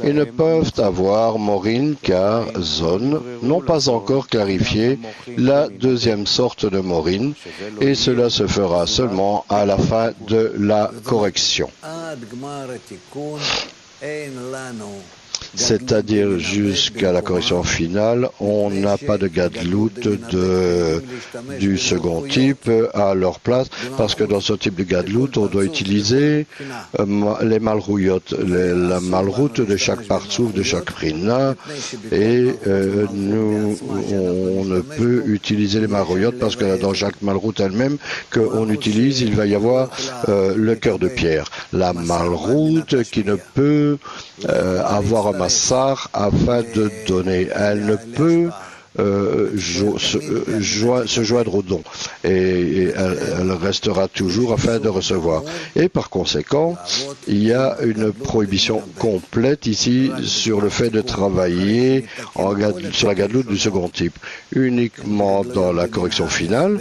ils ne peuvent avoir morine car Zone n'ont pas encore clarifié la deuxième sorte de morine, et cela se fera seulement à la fin de la correction. C'est-à-dire jusqu'à la correction finale, on n'a pas de gadlout du second type à leur place, parce que dans ce type de gadlout, on doit utiliser les malrouyot, la malroute de chaque partsouf, de chaque prina, et on ne peut utiliser les malrouyot parce que dans chaque malroute elle-même qu'on utilise, il va y avoir le cœur de pierre. La malroute qui ne peut avoir un massar afin de donner. Elle ne peut se joindre au don et elle restera toujours afin de recevoir. Et par conséquent, il y a une prohibition complète ici sur le fait de travailler sur la gadloute du second type. Uniquement dans la correction finale,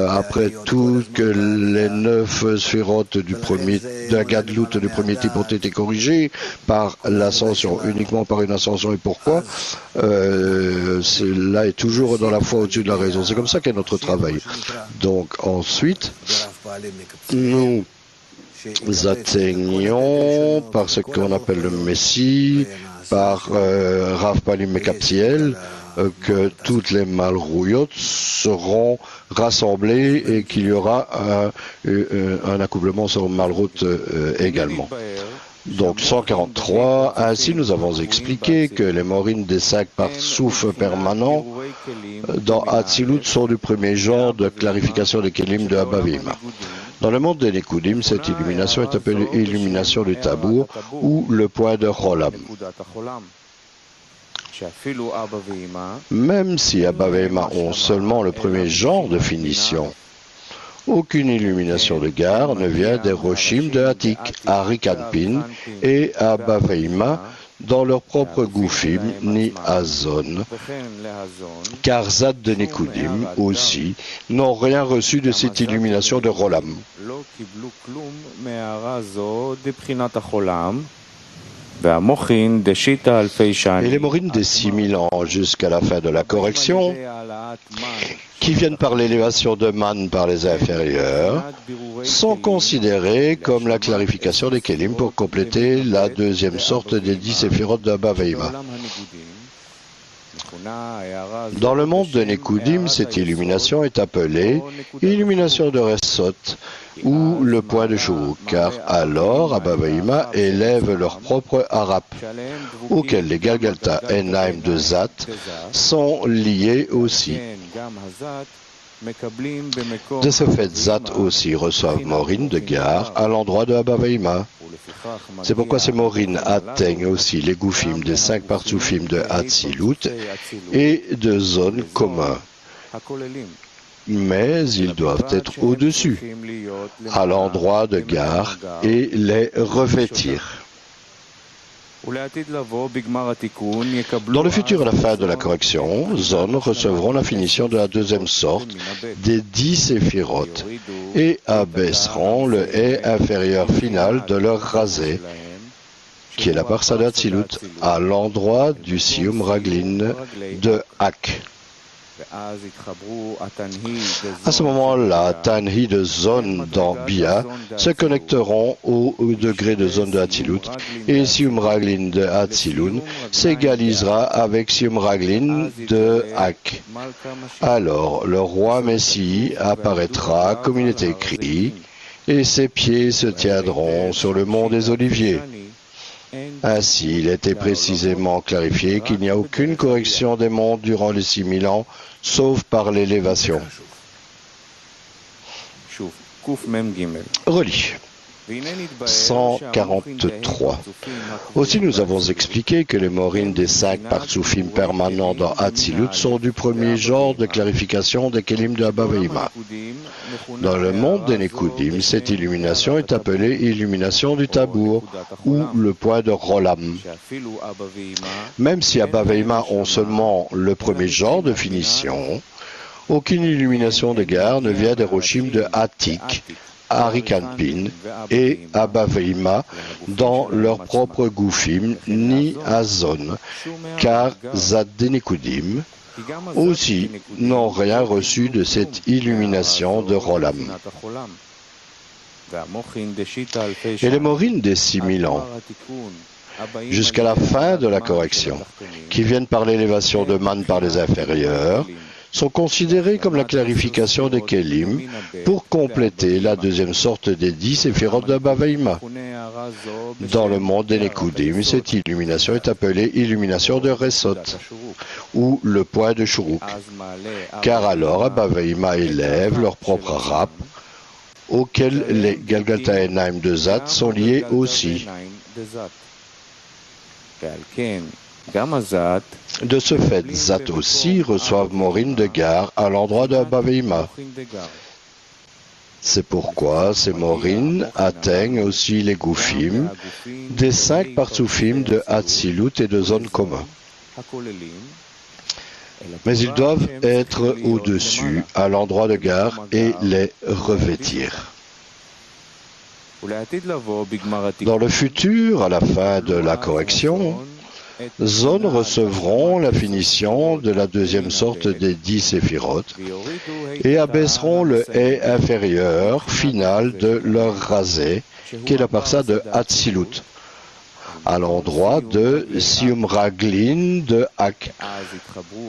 après tout que les 9 sphérotes de la gadloute du premier type ont été corrigées par l'ascension, uniquement par une ascension. Et pourquoi là est toujours dans la foi au-dessus de la raison. C'est comme ça qu'est notre travail. Donc ensuite, nous atteignons par ce qu'on appelle le Messie, par Rav Palim Mekapsiel, que toutes les malrouillottes seront rassemblées et qu'il y aura un accouplement sur malroute également. Donc 143, ainsi nous avons expliqué que les morines des 5 partsouf permanents dans Hatzilut sont du premier genre de clarification des kelim de Abba Veima. Dans le monde des Nekudim, cette illumination est appelée illumination du tabour ou le point de Cholam. Même si Abba Veima ont seulement le premier genre de finition, aucune illumination de gare ne vient des Roshim de Hatik, Arikanpin et Abba Veima dans leur propre Goufim ni Azon, car Zad de Nekudim aussi n'ont rien reçu de cette illumination de Rolam. Et les morines des 6000 ans jusqu'à la fin de la correction, qui viennent par l'élévation de Man par les inférieurs, sont considérés comme la clarification des Kélim pour compléter la deuxième sorte des 10 séphirotes de Abba Veima. Dans le monde de Nekudim, cette illumination est appelée illumination de Ressot ou le point de Shuruk, car alors Abba Veima élève leur propre Arap, auquel les Galgalta Enaim de Zat sont liés aussi. De ce fait, Zat aussi reçoivent Morin de Gar à l'endroit de Abba Veima. C'est pourquoi ces Morin atteignent aussi les Goufim des 5 Partsoufim de Hatzilut et de zones communs. Mais ils doivent être au-dessus, à l'endroit de Gar, et les revêtir. Dans le futur, à la fin de la correction, Zon recevront la finition de la deuxième sorte des 10 séphirotes et abaisseront le haie inférieur final de leur rasé, qui est la parsa d'Hatzilut, à l'endroit du Sium Raglin de Hak. À ce moment-là, Tanhi de zone dans Bia se connecteront au degré de zone de Hatzilut et Sium Raglin de Hatzilut s'égalisera avec Sium Raglin de Hak. Alors le roi Messie apparaîtra comme il est écrit et ses pieds se tiendront sur le mont des Oliviers. Ainsi, il était précisément clarifié qu'il n'y a aucune correction des mondes durant les 6000 ans, sauf par l'élévation. Relis. 143. Aussi, nous avons expliqué que les morines des 5 partsoufim permanents dans Hatzilut sont du premier genre de clarification des kelim de Abba Veima. Dans le monde des Nekudim, cette illumination est appelée illumination du tabour ou le point de Rolam. Même si Abba Veima ont seulement le premier genre de finition, aucune illumination de Gar ne vient des Roshim de Hatik, Arikanpin et Abba Veima dans leur propre Goufim ni Azon, car Zad des Nekudim aussi n'ont rien reçu de cette illumination de Rolam. Et les Morines des 6000 ans, jusqu'à la fin de la correction, qui viennent par l'élévation de Man par les inférieurs, sont considérés comme la clarification des Kelim pour compléter la deuxième sorte des 10 séphirotes d'Abba Veima. Dans le monde des Nekudim, cette illumination est appelée illumination de Resot, ou le point de Shuruk, car alors Abba Veima élève leur propre rap, auquel les Galgaltaenaim de Zat sont liés aussi. De ce fait, Zat aussi reçoivent Morin de Gar à l'endroit de Abba Veima. C'est pourquoi ces Morin atteignent aussi les Goufim des 5 partsoufim de Hatzilut et de zones communs. Mais ils doivent être au-dessus, à l'endroit de Gar, et les revêtir. Dans le futur, à la fin de la correction, Zon recevront la finition de la deuxième sorte des 10 séphirotes et abaisseront le haie inférieur final de leur rasé, qui est la parsa de Hatzilut, à l'endroit de Sium Raglin de Hak.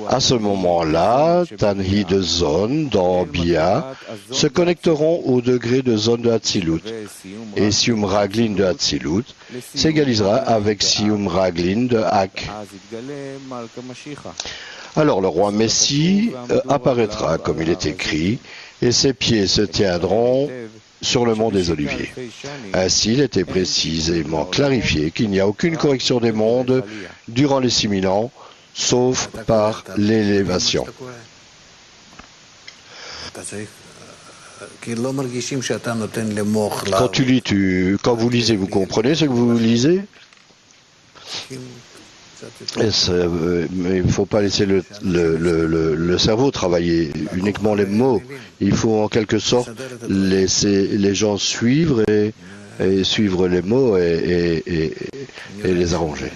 À ce moment-là, Tanhi de Zon dans Bia se connecteront au degré de zone de Hatzilut et Sium Raglin de Hatzilut s'égalisera avec Sium Raglin de Hak. Alors le roi Messie apparaîtra comme il est écrit et ses pieds se tiendront sur le mont des Oliviers. Ainsi, il était précisément clarifié qu'il n'y a aucune correction des mondes durant les 6000 ans, sauf par l'élévation. Quand vous lisez, vous comprenez ce que vous lisez? Mais il ne faut pas laisser le cerveau travailler, uniquement les mots. Il faut en quelque sorte laisser les gens suivre et suivre les mots et les arranger.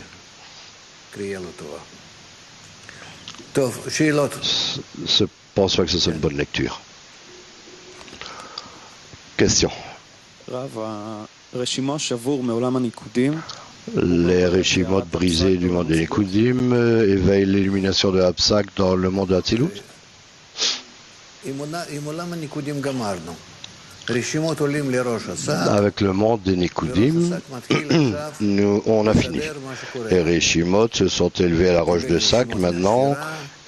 Je pense pas que ce soit une bonne lecture. Question. Les Reshimot brisés du monde des Nekudim éveillent l'illumination de Hapsak dans le monde de Hatzilut. Avec le monde des Nekudim, on a fini. Les Reshimot se sont élevés à la roche de Sak maintenant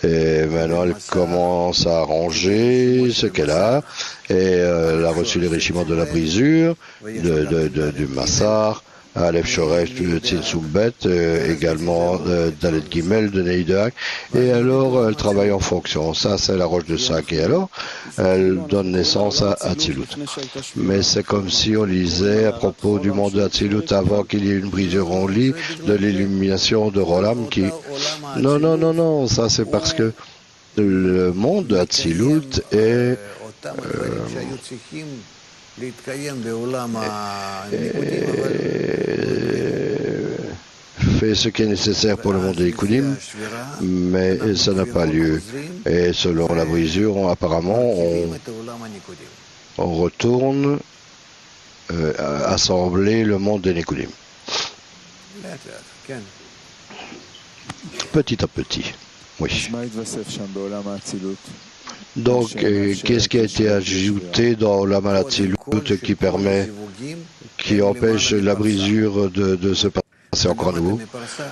Et maintenant, elle commence à arranger ce qu'elle a. Et elle a reçu les régiments de la brisure, du Massar, Aleph Shoresh, de Tzin également Dalet Gimel, de Neidak. Et alors, elle travaille en fonction. Ça, c'est la roche de Sac. Et alors, elle donne naissance à Atzilut. Mais c'est comme si on lisait à propos du monde de Atzilut avant qu'il y ait une brisure. On lit de l'illumination de Rolam qui... Non, ça c'est parce que le monde de Atzilut est... fait ce qui est nécessaire pour le monde des Nikudim, mais ça n'a pas lieu. Et selon la brisure, apparemment, on retourne assembler le monde des Nikudim. Petit à petit, oui. Donc, qu'est-ce qui a été ajouté dans la Atzilut qui empêche la brisure de se passer encore à nouveau?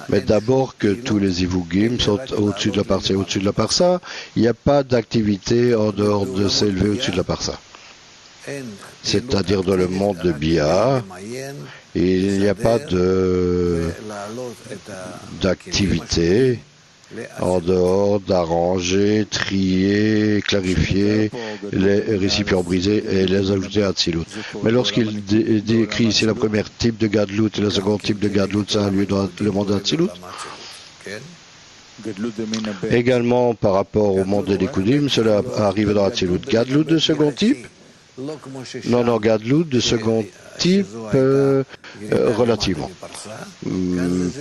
Mais d'abord que tous les Ivugim sont au-dessus de la parsa. Au-dessus de la parsa, il n'y a pas d'activité en dehors de s'élever au-dessus de la parsa. C'est-à-dire dans le monde de Bia, il n'y a pas d'activité en dehors d'arranger, trier, clarifier les récipients brisés et les ajouter à Atzilut. Mais lorsqu'il décrit ici le premier type de Gadlut et le second type de Gadlut, ça a lieu dans le monde d'Atzilut. Également par rapport au monde des Nikudim, cela arrive dans Atzilut. Gadlut de second type? Non, Gadlut de second type relativement.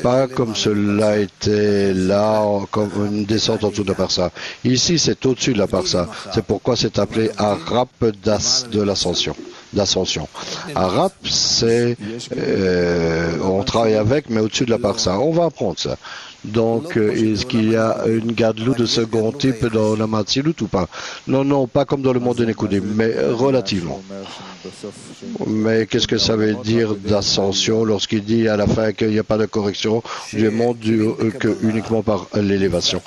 Pas comme cela était là, comme une descente en dessous de la parsa. Ici, c'est au-dessus de la parsa. C'est pourquoi c'est appelé Arap de l'ascension. D'ascension. Arap, c'est on travaille avec, mais au-dessus de la parsa. On va apprendre ça. Donc, est-ce qu'il y a une Gadlut de second type dans la Atzilut ou pas? Non, pas comme dans le monde de Nikudim, mais relativement. Mais qu'est-ce que ça veut dire d'ascension lorsqu'il dit à la fin qu'il n'y a pas de correction du monde que uniquement par l'élévation?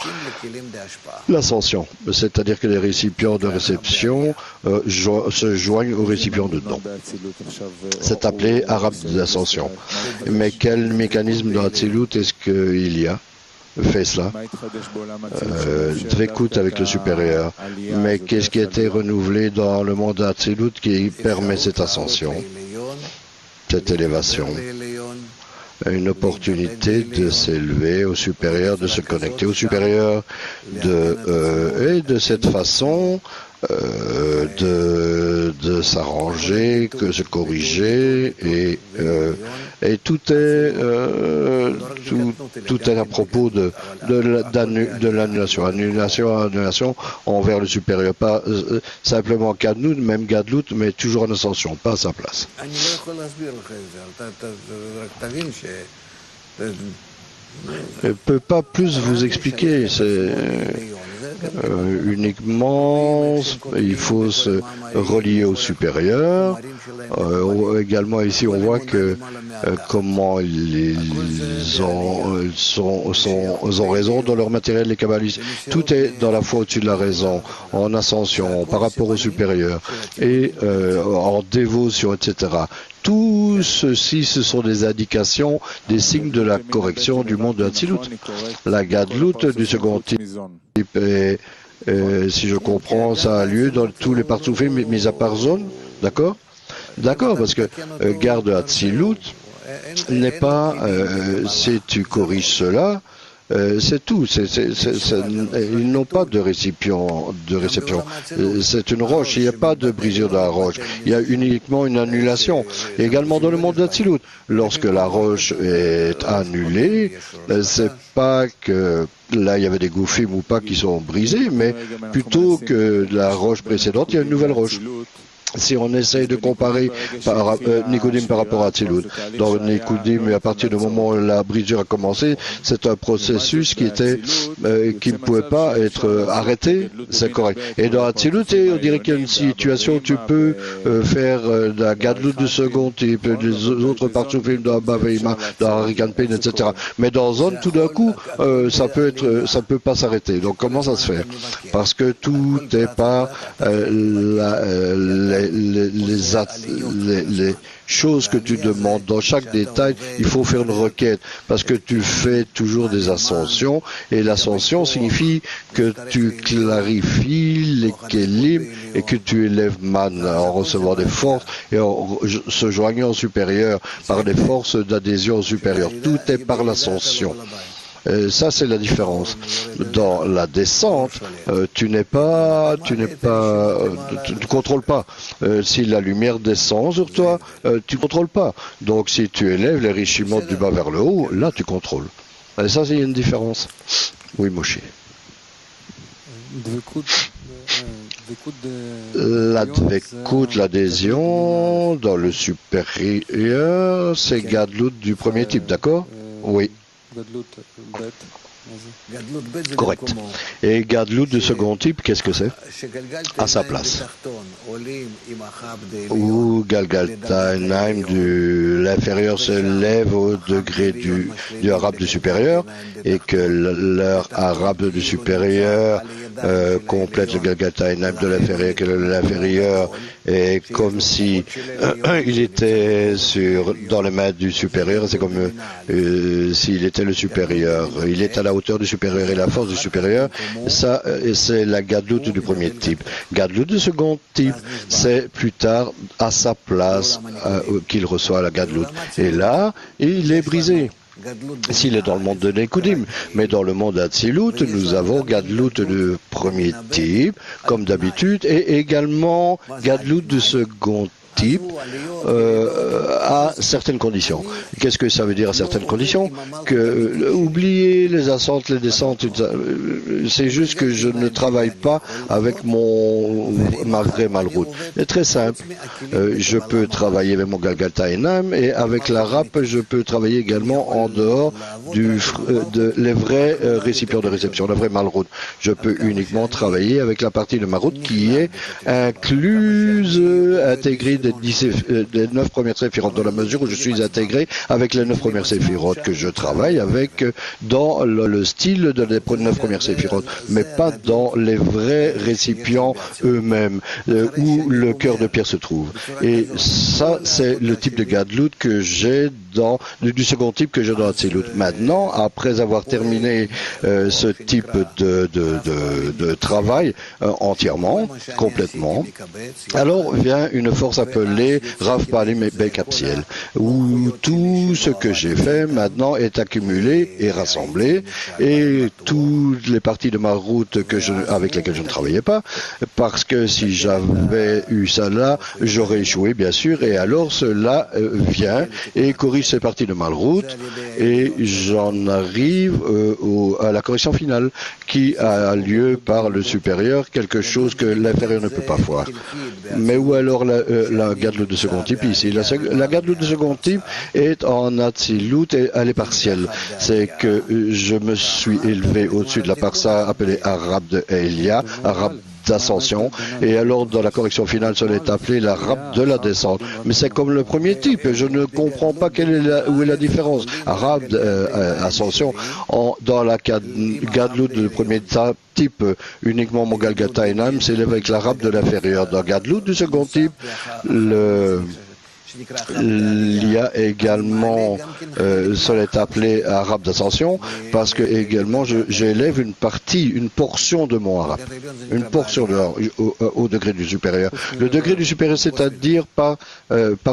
L'ascension, c'est-à-dire que les récipients de réception se joignent aux récipients de don. C'est appelé arabe d'ascension. Mais quel mécanisme de Atzilut est-ce qu'il y a? Fait cela. Dvekut avec le supérieur. Mais qu'est-ce qui a été renouvelé dans le monde d'Atzilut qui permet cette ascension, cette élévation? Une opportunité de s'élever au supérieur, de se connecter au supérieur, et de cette façon de s'arranger, que se corriger, et tout est à propos de l'annulation, annulation envers le supérieur, pas simplement Gadlut, même Gadlut, mais toujours en ascension, pas à sa place. Je ne peux pas plus vous expliquer, c'est uniquement il faut se relier au supérieur. Également ici on voit que comment ils ont raison dans leur matériel, les kabbalistes. Tout est dans la foi au-dessus de la raison, en ascension, par rapport au supérieur, et en dévotion, etc. Tout ceci, ce sont des indications, des signes de la correction du monde de Atzilut. La Gadlut du second type, et, si je comprends, ça a lieu dans tous les partoufim, mis à part zone, d'accord? D'accord, parce que garde Atzilut n'est pas, si tu corriges cela, c'est tout. Ils n'ont pas de réception. C'est une roche. Il n'y a pas de brisure de la roche. Il y a uniquement une annulation. Et également dans le monde d'Atzilut, lorsque la roche est annulée, c'est pas que là il y avait des goufim ou pas qui sont brisés, mais plutôt que la roche précédente, il y a une nouvelle roche. Si on essaye de comparer Nikodim par rapport à Tzilut, dans Nikodim, à partir du moment où la brisure a commencé, c'est un processus qui ne pouvait pas être arrêté, c'est correct. Et dans Tzilut, on dirait qu'il y a une situation où tu peux faire de la Gadlut du second type, des autres partsufim dans Baveima, dans Hurricane Pain, etc. Mais dans Zone, tout d'un coup, ça peut pas s'arrêter. Donc comment ça se fait? Parce que tout est par les choses que tu demandes. Dans chaque détail, il faut faire une requête parce que tu fais toujours des ascensions et l'ascension signifie que tu clarifies les kelim et que tu élèves man en recevant des forces et en se joignant au supérieur par des forces d'adhésion au supérieur. Tout est par l'ascension. Ça, c'est la différence. Dans la descente, tu ne contrôles pas. Si la lumière descend sur toi, tu contrôles pas. Donc, si tu élèves les richiments du bas vers le haut, là, tu contrôles. Et ça, c'est une différence. Oui, Moshe. La dvekout, l'adhésion, dans le supérieur, c'est Gadlut du premier type, d'accord? Oui. Correct. Et Gadlut du second type, qu'est-ce que c'est? À sa place. Où Galgaltainaim de l'inférieur se lève au degré du arabe du supérieur et que l'heure arabe du supérieur complète le Galgaltainaim de l'inférieur, que l'inférieur est comme si il était dans les mains du supérieur, c'est comme s'il était le supérieur. Il est à la hauteur du supérieur et la force du supérieur. Ça, c'est la Gadlut du premier type. Gadlut du second type, c'est plus tard à sa place qu'il reçoit la Gadlut. Et là, il est brisé. S'il est dans le monde de Nekudim, mais dans le monde d'Atsilut, nous avons Gadlut de premier type, comme d'habitude, et également Gadlut de second type à certaines conditions. Qu'est-ce que ça veut dire à certaines conditions? Que oubliez les ascentes, les descentes, c'est juste que je ne travaille pas avec ma vraie malroute. C'est très simple. Je peux travailler avec mon Galgaltainaim et avec la rap, je peux travailler également en dehors les vrais récipients de réception, la vraie malroute. Je peux uniquement travailler avec la partie de ma route qui est incluse, intégrée des 9 premières séphirotes, dans la mesure où je suis intégré avec les 9 premières séphirotes que je travaille avec dans le style de les 9 premières séphirotes, mais pas dans les vrais récipients eux-mêmes, où le cœur de pierre se trouve. Et ça, c'est le type de Gadlut que j'ai du second type que j'ai dans Atsilut. Maintenant, après avoir terminé ce type de travail entièrement, complètement, alors vient une force appelée Rav Palim et Bekapsiel, où tout ce que j'ai fait maintenant est accumulé et rassemblé, et toutes les parties de ma route avec lesquelles je ne travaillais pas, parce que si j'avais eu ça là, j'aurais échoué bien sûr, et alors cela vient et corrige ces parties de ma route, et j'en arrive à la correction finale qui a lieu par le supérieur, quelque chose que l'inférieur ne peut pas voir. Mais où alors la Gadlut de second type ici? La Gadlut de second type est en Atsilut et elle est partielle. C'est que je me suis élevé au-dessus de la parsa appelée arabe de Elia, arabe d'ascension, et alors dans la correction finale, ça est appelé la rap de la descente. Mais c'est comme le premier type, je ne comprends pas où est la différence. Arabe ascension, dans la Gadlut de premier type, uniquement mon Galgaltainaim s'élève avec la rap de l'inférieur. Dans Gadlut du second type, il y a également, cela est appelé arabe d'ascension, parce que également j'élève une portion de mon arabe, une portion au degré du supérieur. Le degré du supérieur, c'est-à-dire par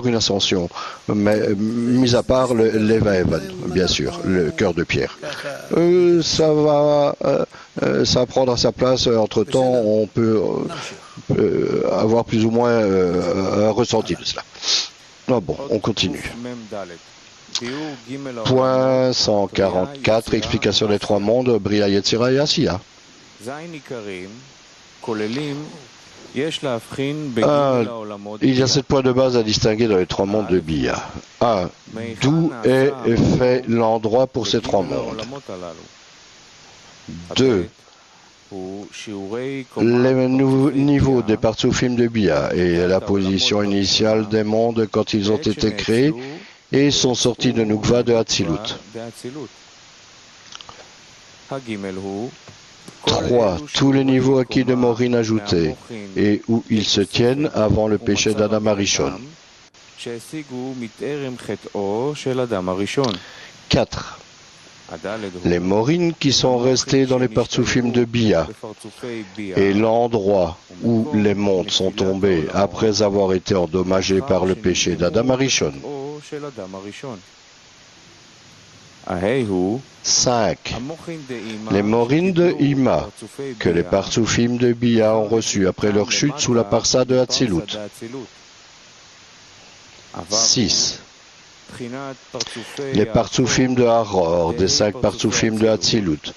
une ascension, mais mis à part l'Eva-Evan, bien sûr, le cœur de pierre. Ça va prendre à sa place. Entre-temps, on peut avoir plus ou moins un ressenti de cela. Ah bon, on continue. Point 144, explication des trois mondes, Bria, Yetzira et Asiya. Il y a 7 points de base à distinguer dans les 3 mondes de Bia. 1. D'où est fait l'endroit pour ces 3 mondes? 2. Les niveaux des partsoufim de Bia et la position initiale des mondes quand ils ont été créés et sont sortis de Nukva de Hatzilut. 3. Tous les niveaux acquis de Morin ajoutés et où ils se tiennent avant le péché d'Adam Arishon. 4. Les Morin qui sont restés dans les partsoufim de Bia et l'endroit où les mondes sont tombés après avoir été endommagés par le péché d'Adam Arishon. 5. Les Morin de Ima que les partsoufim de Bia ont reçus après leur chute sous la parsa de Hatzilut. 6. Les partsoufim de Haror, des 5 partsoufim de Hatzilut,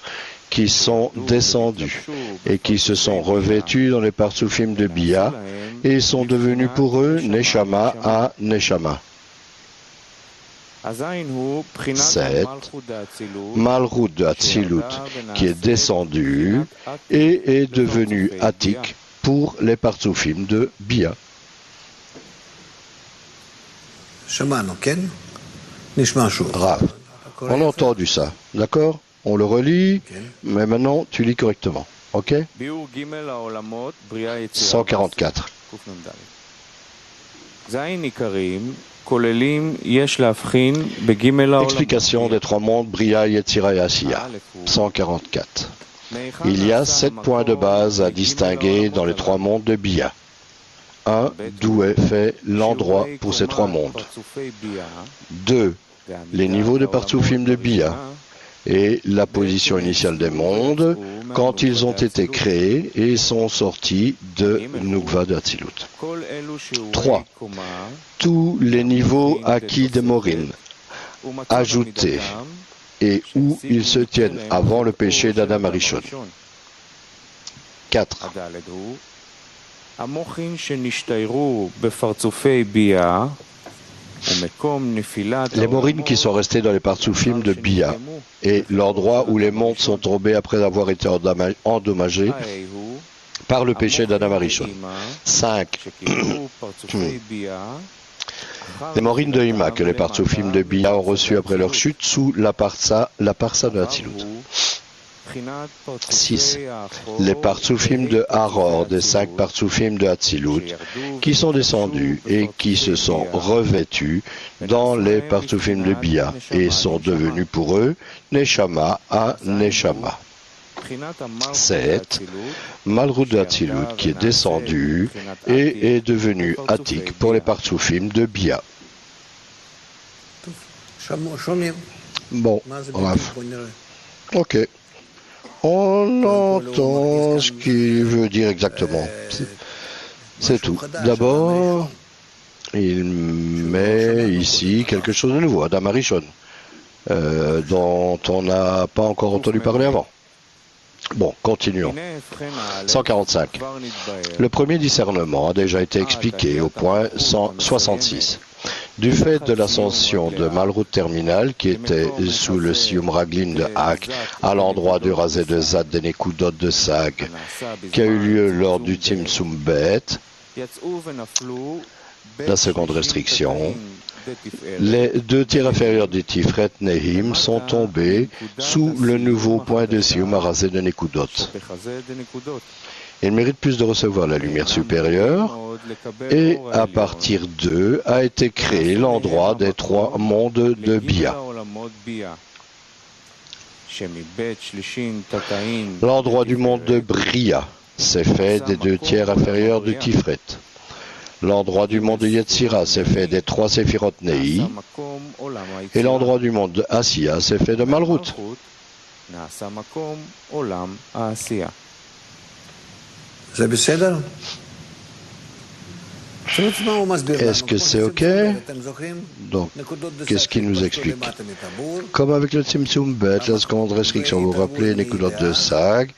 qui sont descendus et qui se sont revêtus dans les partsoufim de Bia et sont devenus pour eux Neshama à Neshama. 7. Malchut de Hatzilut, qui est descendu et est devenu Atik pour les partsoufim de Bia. Rav, on a entendu ça, d'accord? On le relit, mais maintenant tu lis correctement, ok? 144. Explication des 3 mondes, Bria, Yetzira et Asiya. 144. Il y a 7 points de base à distinguer dans les 3 mondes de Bia. 1. D'où est fait l'endroit pour ces 3 mondes. 2. Les niveaux de partsoufim de Bia et la position initiale des mondes quand ils ont été créés et sont sortis de Nukva de Hatzilut. 3. Tous les niveaux acquis de Morin, ajoutés, et où ils se tiennent avant le péché d'Adam Arishon. 4. Les Morin qui sont restés dans les partsoufim de Bia et l'endroit où les mondes sont tombés après avoir été endommagés par le péché d'Adam Arishon. 5. Les Morin de Ima que les partsoufim de Bia ont reçus après leur chute sous la parsa de Hatzilut. 6. Les partsoufim de Haror, des 5 partsoufim de Hatzilut, qui sont descendus et qui se sont revêtus dans les partsoufim de Bia et sont devenus pour eux Neshama à Neshama. 7. Malchut de Hatzilut qui est descendu et est devenu Atik pour les partsoufim de Bia. Bon, bref. Ok. On entend ce qu'il veut dire exactement. C'est tout. D'abord, il met ici quelque chose de nouveau, Adam Arishon, dont on n'a pas encore entendu parler avant. Bon, continuons. 145. Le premier discernement a déjà été expliqué au point 166. Du fait de l'ascension de Malchut terminal qui était sous le Siyum Raglin de Hak à l'endroit du rasé de Zad des Nekudot de Sag qui a eu lieu lors du Tzimtzum Bet, la seconde restriction, les 2 tiers inférieurs du Tiferet Nehim sont tombés sous le nouveau point de Siyum rasé de Nekudot. Il mérite plus de recevoir la lumière supérieure et à partir d'eux a été créé l'endroit des 3 mondes de Bia. L'endroit du monde de Bria s'est fait des 2 tiers inférieurs de Tiferet. L'endroit du monde de Yetzira s'est fait des 3 Séphirot Nei et l'endroit du monde de Asiya s'est fait de Malchut. Est-ce que c'est OK? Donc, qu'est-ce qu'il nous explique? Comme avec le Tzimtzum Bet, la seconde restriction, vous vous rappelez Nekudot de Sag,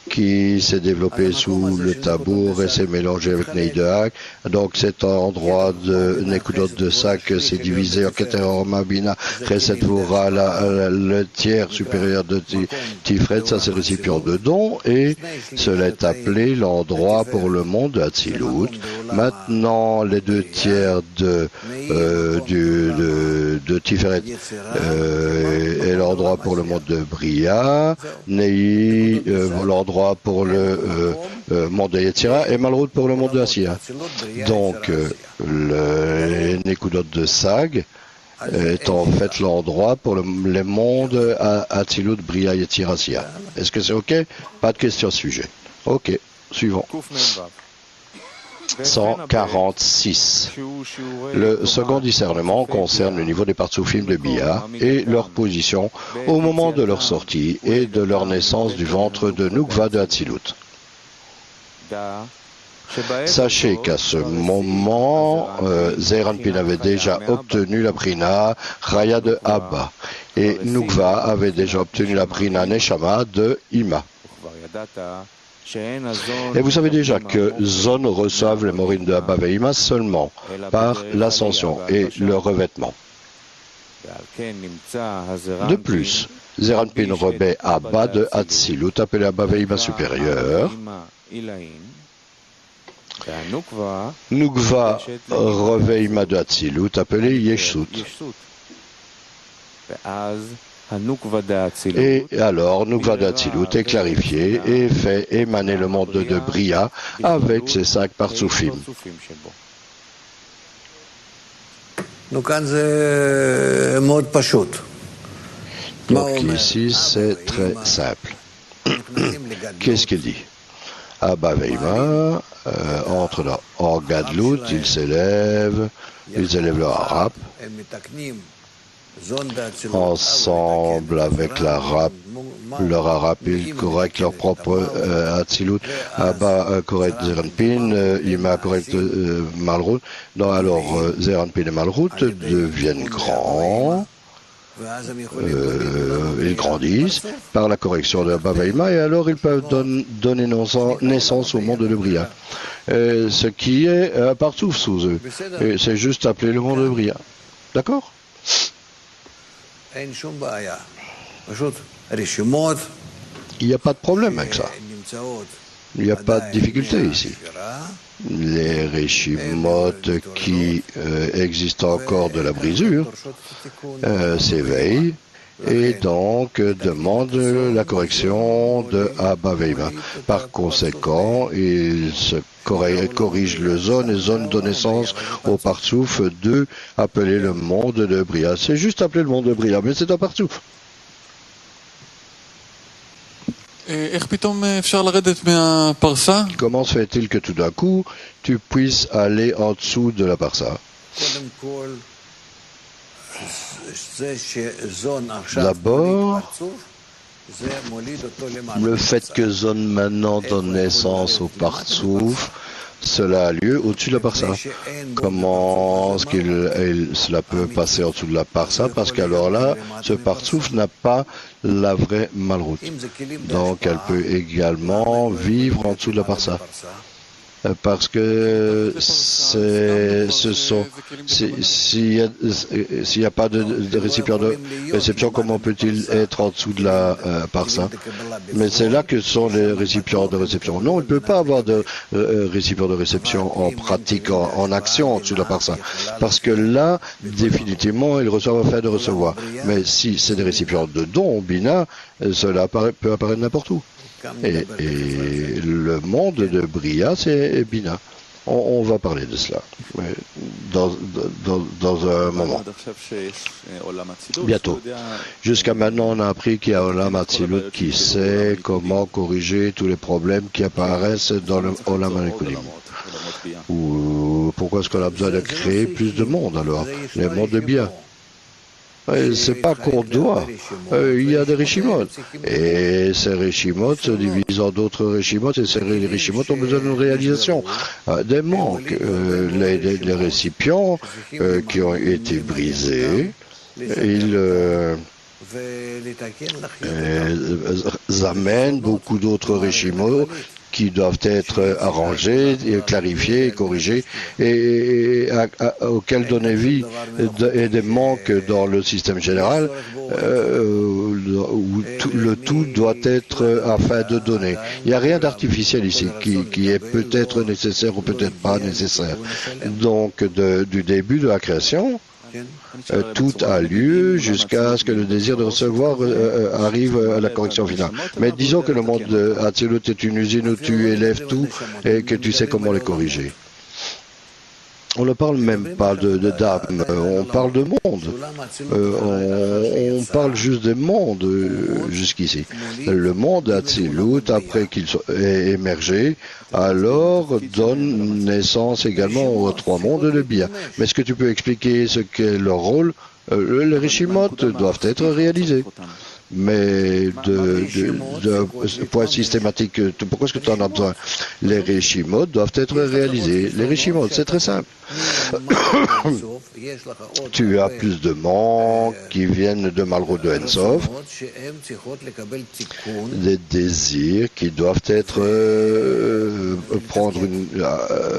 qui s'est développé sous le tabour et s'est mélangé avec Nei de Hag. Donc, cet endroit de Nekudot de Sag s'est divisé en Keter Orma Bina, Chesed Vora, le tiers supérieur de Tifret, ça c'est récipient de don, et cela est appelé l'endroit pour le monde de Hatzilut. Maintenant, les deux tiers de Tiferet est l'endroit pour le monde de Bria, Nei, l'endroit pour le monde de Yetzira, et Malrout pour le monde de Asiya. Donc, le Nekudot de Sag est en fait l'endroit pour les mondes à Hatzilut, Bria, Yetzira, Asiya. Est-ce que c'est OK? Pas de question à ce sujet. OK, suivant. 146. Le second discernement concerne le niveau des partsoufim de Bia et leur position au moment de leur sortie et de leur naissance du ventre de Nukva de Hatzilut. Sachez qu'à ce moment, Zeir Anpin avait déjà obtenu la prina Raya de Abba et Nukva avait déjà obtenu la prina Neshama de Ima. Et vous savez déjà que Zon reçoivent les Morim de Abba et Ima seulement par l'ascension et le revêtement. De plus, Zeir Anpin revêt Abba de Hatzilut, appelé Abba et Ima supérieur. Nukva revêt Ima de Hatzilut, appelé Yeshut. Et alors, Nukva de Hatzilut est clarifié et fait émaner le monde de Bria avec ses 5 partsoufim.
Donc
ici, c'est très simple. Qu'est-ce qu'il dit? Abba Veima entre en Gadlut, ils élèvent leur harap ensemble avec leur harap, ils correctent leur propre Hatzilut. Abba correcte Zeir Anpin, Ima correcte Malrout. Alors Zeir Anpin et Malrout deviennent grands. Ils grandissent par la correction de Abba Veima et alors ils peuvent donner naissance au monde de Bria. Ce qui est un partsouf sous eux. Et c'est juste appelé le monde de Bria. D'accord? Il n'y a pas de problème avec ça. Il n'y a pas de difficulté ici. Les Rishimot qui existent encore de la brisure s'éveillent et donc demandent la correction de Abba Veima. Par conséquent, ils se corrigent le zone et zone de naissance au partsouf de appeler le monde de Bria. C'est juste appeler le monde de Bria, mais c'est un partsouf. Comment se fait-il que tout d'un coup, tu puisses aller en dessous de la parsa? D'abord, le fait que zone maintenant donne naissance au partsouf, cela a lieu au-dessus de la parsa. Comment est-ce cela peut passer en dessous de la parsa? Parce qu'alors là, ce partsouf n'a pas la vraie malroute. Donc elle peut également vivre en dessous de la parsa. Parce que s'il n'y a pas de récipient de réception, comment peut-il être en dessous de la parsa? Mais c'est là que sont les récipients de réception. Non, il ne peut pas avoir de récipient de réception en pratique, en action en dessous de la parsa. Parce que là, définitivement, ils reçoivent afin de recevoir. Mais si c'est des récipients de dons, bina, cela peut apparaître n'importe où. Et le monde de Bria, c'est Bina. On va parler de cela dans un moment. Bientôt. Jusqu'à maintenant, on a appris qu'il y a Olam Hatzilut qui sait comment corriger tous les problèmes qui apparaissent dans le Olam HaNekudim. Ou pourquoi est-ce qu'on a besoin de créer plus de mondes alors? Les mondes de Bia. C'est pas qu'on doit. Il y a des Rishimot. Et ces Rishimot se divisent en d'autres Rishimot et ces Rishimot ont besoin d'une réalisation. Des manques. Les récipients qui ont été brisés, ils amènent beaucoup d'autres Rishimot qui doivent être arrangés, clarifiés, corrigés, et auxquels donner vie et des manques dans le système général, où le tout doit être afin de donner. Il n'y a rien d'artificiel ici qui est peut-être nécessaire ou peut-être pas nécessaire. Donc, du début de la création, tout a lieu jusqu'à ce que le désir de recevoir arrive à la correction finale. Mais disons que le monde de Hatzilut est une usine où tu élèves tout et que tu sais comment le corriger. On ne parle même pas d'âme, on parle de monde. On parle juste des mondes jusqu'ici. Le monde Hatzilut, après qu'il ait émergé, alors donne naissance également aux trois mondes de Bia. Mais est-ce que tu peux expliquer ce qu'est leur rôle? Les Rishimot doivent être réalisés. Mais de point systématique, pourquoi est-ce que tu en as besoin? Les Rishimot doivent être réalisés. Les Rishimot, c'est très simple. Tu as plus de manques qui viennent de Malrout de Ensof, des désirs qui doivent être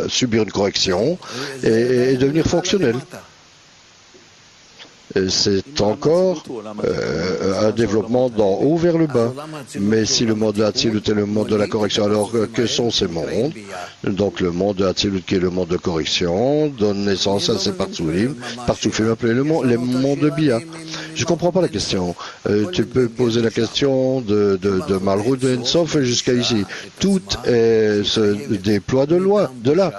subir une correction et devenir fonctionnels. C'est encore un développement d'en haut vers le bas. Mais si le monde de Hatzilut est le monde de la correction, alors que sont ces mondes? Donc le monde de Hatzilut, qui est le monde de correction, donne naissance à ces partsoufim appelés les mondes de Bia. Je ne comprends pas la question. Tu peux poser la question de Malrout de Ensof jusqu'à ici. Tout se déploie de là.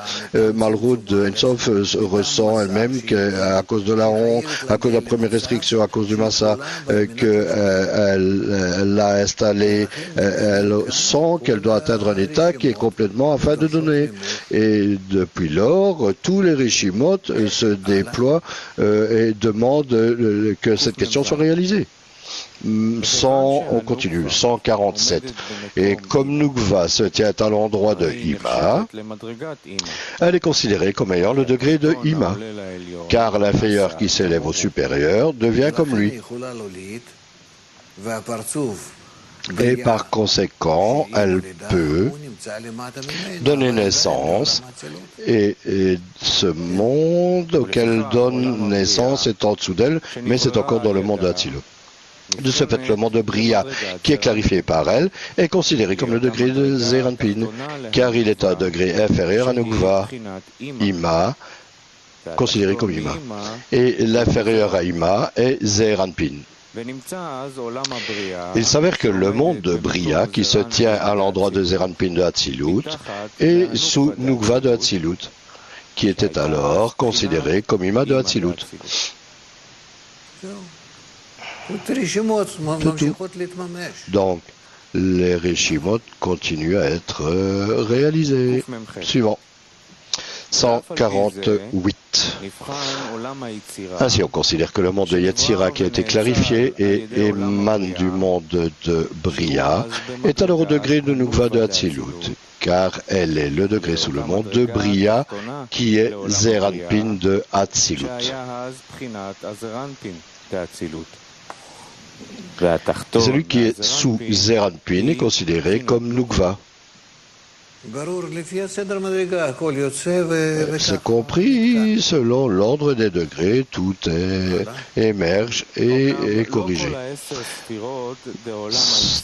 Malrout de Ensof ressent elle-même qu'à cause de la honte, à cause de la première restriction, à cause du Massa qu'elle l'a installé, elle sent qu'elle doit atteindre un état qui est complètement afin de donner. Et depuis lors, tous les Rishimot se déploient et demandent que cette question soit réalisée. On continue, 147. Et comme Nukva se tient à l'endroit de Ima, elle est considérée comme ayant le degré de Ima, car l'inférieur qui s'élève au supérieur devient comme lui. Et par conséquent, elle peut donner naissance, et ce monde auquel donne naissance est en dessous d'elle, mais c'est encore dans le monde de Hatzilut. De ce fait, le monde de Bria, qui est clarifié par elle, est considéré comme le degré de Zeranpin, car il est un degré inférieur à Nukva, Ima, considéré comme Ima. Et l'inférieur à Ima est Zeranpin. Il s'avère que le monde de Bria, qui se tient à l'endroit de Zeranpin de Hatzilut, est sous Nukva de Hatzilut, qui était alors considéré comme Ima de Hatzilut. Donc, les Rishimot continuent à être réalisés. Suivant. 148. Ainsi, on considère que le monde de Yetzira, qui a été clarifié et émane du monde de Bria, est alors au degré de Nukva de Hatzilut, car elle est le degré sous le monde de Bria, qui est Zeranpin de Hatzilut. Celui qui est sous Zeranpin est considéré comme Nukva. C'est compris selon l'ordre des degrés, tout émerge et est corrigé.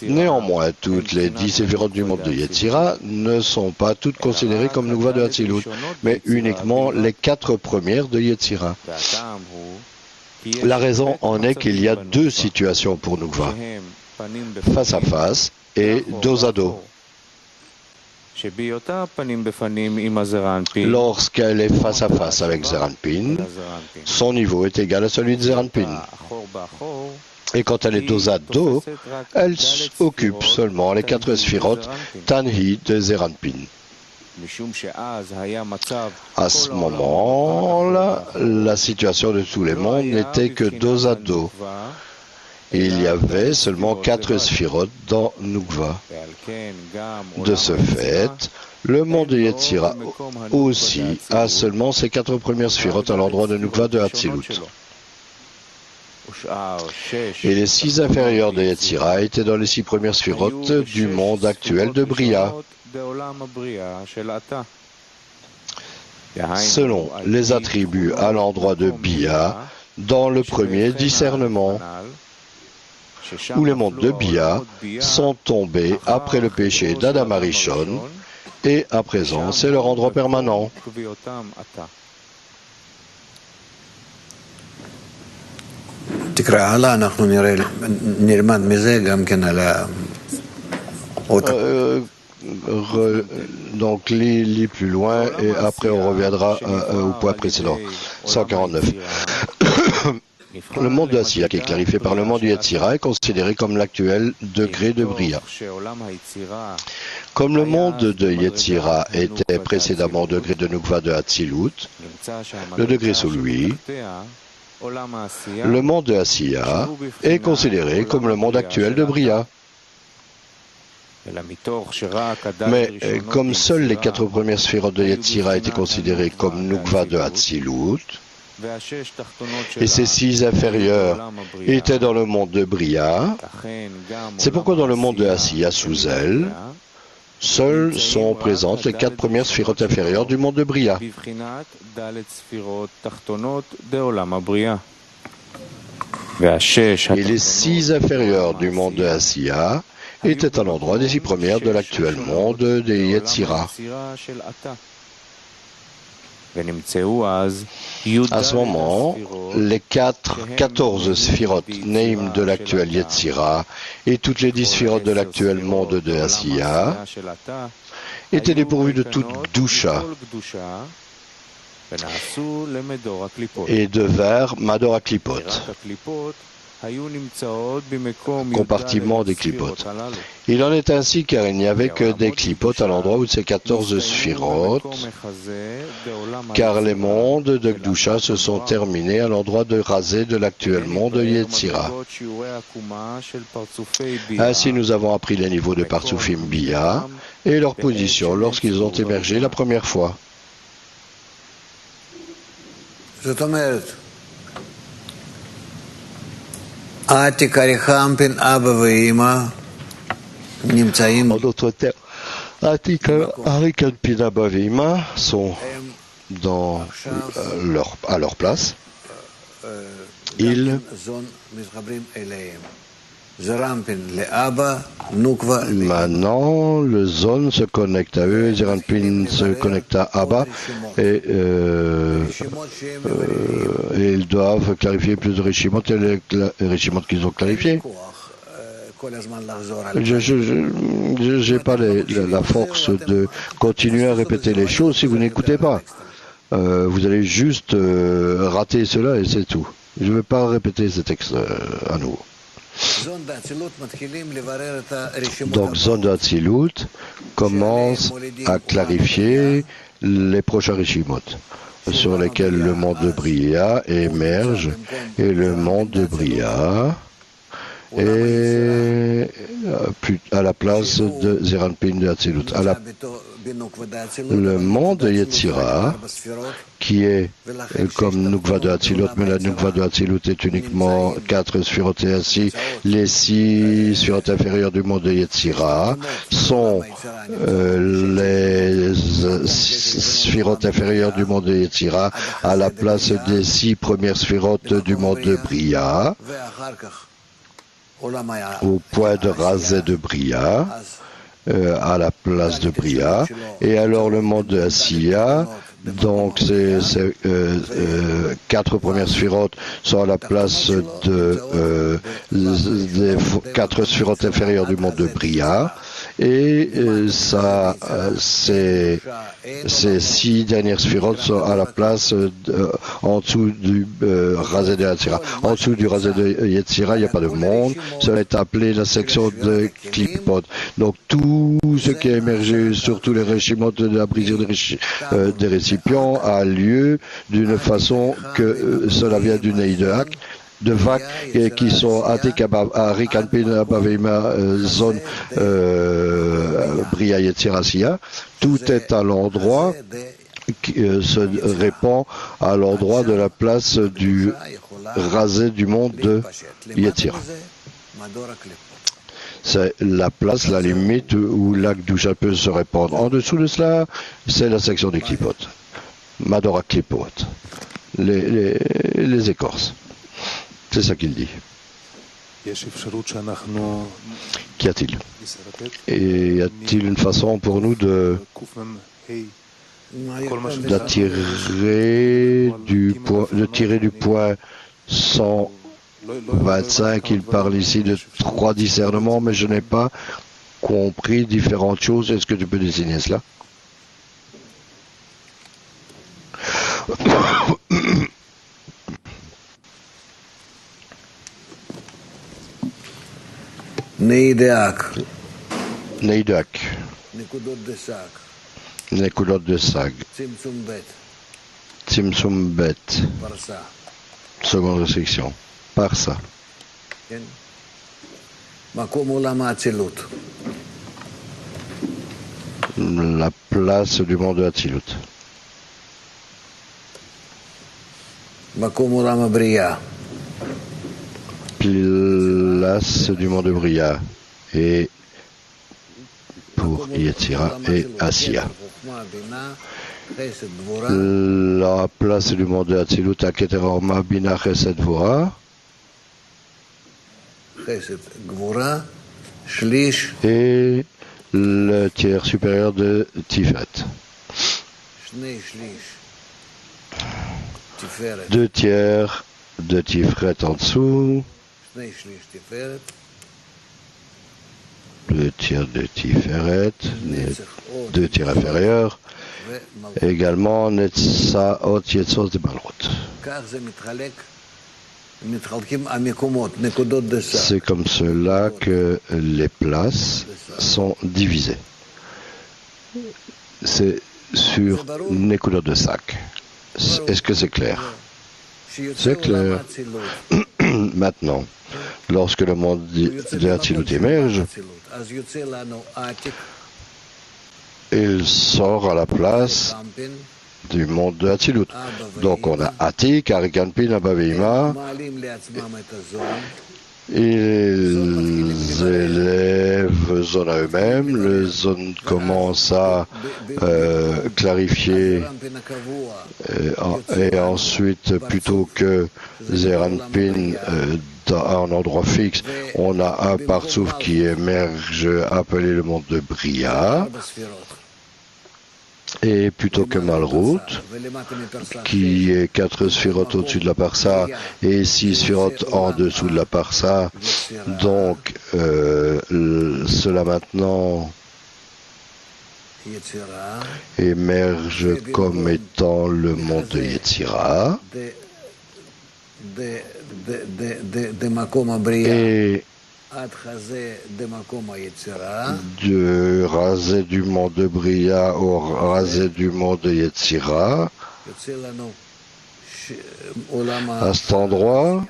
Néanmoins, toutes les 10 séphirotes du monde de Yetzira ne sont pas toutes considérées comme Nukva de Hatzilut, mais uniquement les 4 premières de Yetzira. La raison en est qu'il y a 2 situations pour Nukva, face à face et dos à dos. Lorsqu'elle est face à face avec Zeranpin, son niveau est égal à celui de Zeranpin. Et quand elle est dos à dos, elle occupe seulement les 4 sphirotes Tanhi de Zeranpin. À ce moment-là, la situation de tous les mondes n'était que dos à dos. Et il y avait seulement 4 sphirotes dans Nukva. De ce fait, le monde de Yetzira aussi a seulement ses 4 premières sphirotes à l'endroit de Nukva de Hatzilut. Et les 6 inférieurs de Yetzira étaient dans les 6 premières sphirotes du monde actuel de Bria. Selon les attributs à l'endroit de Bia, dans le premier discernement, où les mondes de Bia sont tombés après le péché d'Adam Arishon, et à présent, c'est leur endroit permanent. Donc, lis plus loin et après on reviendra au point précédent. 149. Le monde de Asiya, qui est clarifié par le monde du Yetzira, est considéré comme l'actuel degré de Bria. Comme le monde de Yetzira était précédemment au degré de Nukva de Hatzilut, le degré sous lui, le monde de Asiya est considéré comme le monde actuel de Bria. Mais comme seules les 4 premières sphirotes de Yetzira étaient considérées comme Nukva de Hatzilut, et ces 6 inférieurs étaient dans le monde de Bria, c'est pourquoi dans le monde de Asiya sous elle, seules sont présentes les 4 premières sphirotes inférieures du monde de Bria. Et les 6 inférieurs du monde de Asiya étaient à l'endroit des 6 premières de l'actuel monde de Yetzira. À ce moment, les 14 sphirotes Neim de l'actuel Yetzira et toutes les 10 sphirotes de l'actuel monde de Asiya étaient dépourvues de toute Gdusha et devinrent Mador HaKlipot, compartiment des clipotes. Il en est ainsi car il n'y avait que des clipotes à l'endroit où ces 14 sphirotes, car les mondes de Gdusha se sont terminés à l'endroit de Razé de l'actuel monde de Yetzira. Ainsi nous avons appris les niveaux de Partsufim Bia et leur position lorsqu'ils ont émergé la première fois.
En
d'autres termes, Atika, Arikan Pina Bavima sont à leur place. Ils maintenant, le zone se connecte à eux, Zeranpin se connecte à Abba et ils doivent clarifier plus de Rishimot et les Rishimot qu'ils ont clarifiés. Je n'ai pas la force de continuer à répéter les choses si vous n'écoutez pas. Vous allez juste rater cela et c'est tout. Je ne vais pas répéter ces textes à nouveau. Donc, Zone de Hatzilut commence à clarifier les prochains Rishimot sur lesquels le monde de Bria émerge et le monde de Bria est à la place de Zeranpin de Hatzilut. Le monde de Yetzira, qui est comme Nukva de Hatzilut, mais la Nukva de Hatzilut est uniquement 4 sphirotes et ainsi les 6 sphirotes inférieures du monde de Yetzira sont les sphirotes inférieures du monde de Yetzira à la place des 6 premières sphirotes du monde de Bria, au point de Razé de Bria, à la place de Bria, et alors le monde de Asiya, donc ces 4 premières sphirotes sont à la place des 4 sphirotes inférieures du monde de Bria, Et ces 6 dernières sphirotes sont à la place en dessous du rasé de Yetzira. En dessous du rasé de Yetzira, il n'y a pas de monde. Cela est appelé la section de Klipot. Donc tout ce qui a émergé, surtout les réchimot de la brisure des récipients, a lieu d'une façon que cela vient du Ney de vagues qui sont à Rikanpin, Abaveima, zone Bria Yetzirasia. Tout est à l'endroit qui se répand à l'endroit de la place du rasé du monde de Yetzira. C'est la place, la limite où l'Akdoucha peut se répandre. En dessous de cela, c'est la section des Klipot. Madora Klipot. Les écorces. C'est ça qu'il dit. Qu'y a-t-il? Et y a-t-il une façon pour nous tirer du point 125? Il parle ici de 3 discernements, mais je n'ai pas compris différentes choses. Est-ce que tu peux dessiner cela?
Neidak.
Nekudot de Sag. Tzimtzum Bet. Seconde restriction. Parsa. La place du monde de Hatzilut. Place du monde de Bria et pour Yetzira et Asiya. La place du monde de Hatzilut à Keterorma Bina Chesed Gvura et le tiers supérieur de Tiferet. 2 tiers de Tiferet en dessous. 2 tiers de Tiferet, 2 tiers inférieurs, également Netzaot Yetzos de Balrut. C'est comme cela que les places sont divisées. C'est sur Nekudot de Sac. Est-ce que c'est clair? C'est clair. Maintenant, lorsque le monde de Hatzilut émerge, il sort à la place du monde de Hatzilut. Donc on a Atik, Arikanpin, Abaveima. Ils élèvent zone à eux-mêmes. Le zone commence à clarifier et ensuite, plutôt que Zeranpin à un endroit fixe, on a un partsouf qui émerge appelé le monde de Bria. Et plutôt que Malrout, qui est 4 sphirotes au-dessus de la Parsa et 6 sphirotes en dessous de la Parsa, donc cela maintenant émerge comme étant le monde de Yetzira et de rasé du monde de Bria au rasé du monde de Yetzira. À cet endroit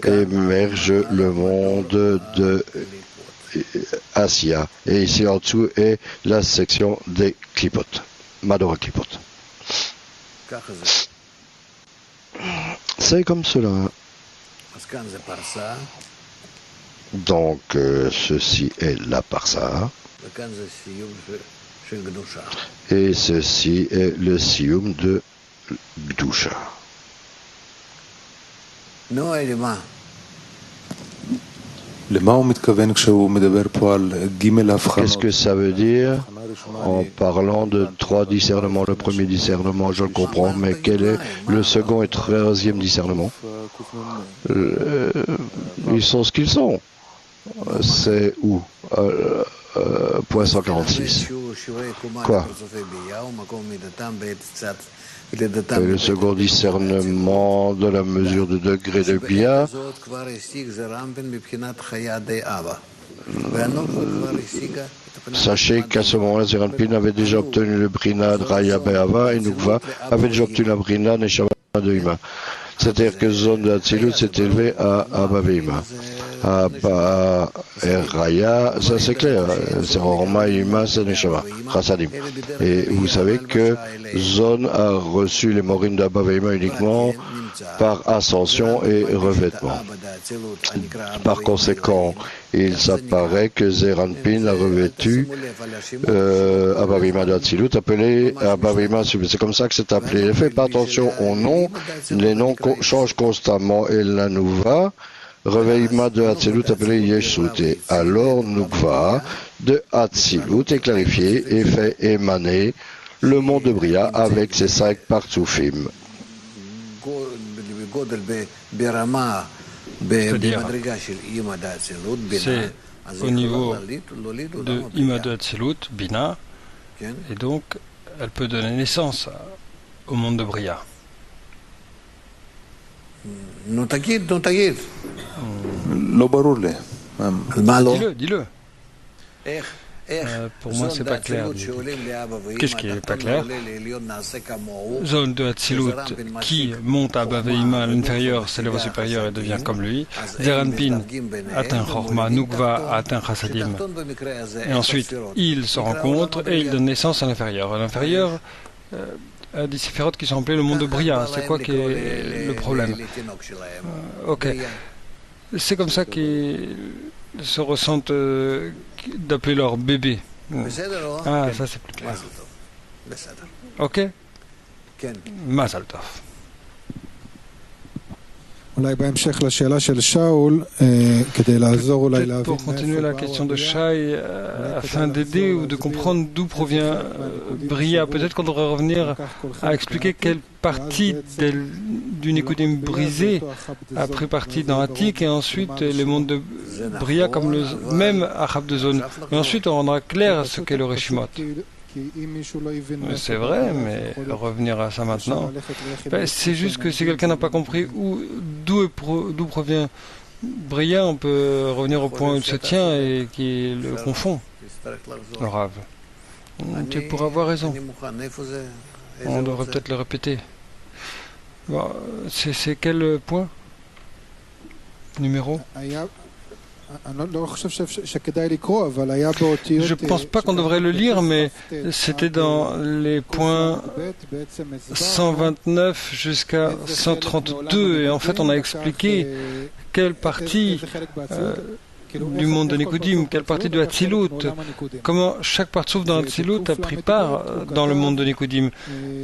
émerge le monde de Asiya. Et ici en dessous est la section des Klipot, Madora Klipot. C'est comme cela. Donc, ceci est la Parsa. Et ceci est le Siyum de Gdusha. Qu'est-ce que ça veut dire en parlant de 3 discernements? Le premier discernement, je le comprends, mais quel est le second et 13e discernement? Ils sont ce qu'ils sont. C'est où point 146. Quoi? Et le second discernement de la mesure de degré de Bia. Sachez qu'à ce moment-là, Zeranpin avait déjà obtenu le Brina de Raya Be'ava et Nukva avait déjà obtenu la Brina Neshama de Ima. C'est-à-dire que zone de Hatzilut s'est élevée à Abba Ve'ima. Abba et Raya, ça c'est clair. C'est Roma, Ima, c'est Neshama, Chassadim. Et vous savez que zone a reçu les Morim d'Abba Ve'ima uniquement par ascension et revêtement. Par conséquent, il s'apparaît que Zeranpin a revêtu Abba Ve'ima de Hatzilut, appelé Abba Ve'ima. C'est comme ça que c'est appelé. Faites pas attention aux noms, les noms changent constamment. Et la Nouva, Reveima de Hatzilut appelé Yeshut. Et alors Nukva de Hatzilut est clarifié et fait émaner le monde de Bria avec ses 5 partsoufim.
C'est-à-dire, c'est au niveau de Ima de Hatzilut, Bina, et donc elle peut donner naissance au monde de Bria. Dis-le. Pour moi, c'est pas clair. Qu'est-ce qui est pas clair? Zone de Hatzilut qui monte à Abba Ve'ima à l'inférieur, s'élève au supérieur et devient comme lui. Zeranpin atteint Chorma, Nukva atteint Chassadim. Et ensuite, ils se rencontrent et ils donnent naissance à l'inférieur. À l'inférieur, à des séphirotes qui sont appelés le monde de Bria. C'est quoi qui est le problème? Ok. C'est comme ça qu'ils se ressentent d'appeler leur bébé. Ah, ça c'est plus clair. Ok. Mazal Tov. Peut-être pour continuer la question de Shai, afin d'aider ou de comprendre d'où provient Bria, peut-être qu'on devrait revenir à expliquer quelle partie du Nikudim brisé a pris partie dans Atik et ensuite les mondes de Bria comme le même Achab de zone. Et ensuite on rendra clair ce qu'est le Reshimot. C'est vrai, mais revenir à ça maintenant, c'est juste que si quelqu'un n'a pas compris d'où provient Bria, on peut revenir au point où il se tient et qui le confond, le Rav. Tu pourras avoir raison. On devrait peut-être le répéter. Bon, c'est quel point? Numéro? Je ne pense pas qu'on devrait le lire, mais c'était dans les points 129 jusqu'à 132. Et en fait, on a expliqué quelle partie du monde de Nikudim, quelle partie de Hatzilut, comment chaque partsouf dans Hatzilut a pris part dans le monde de Nikudim.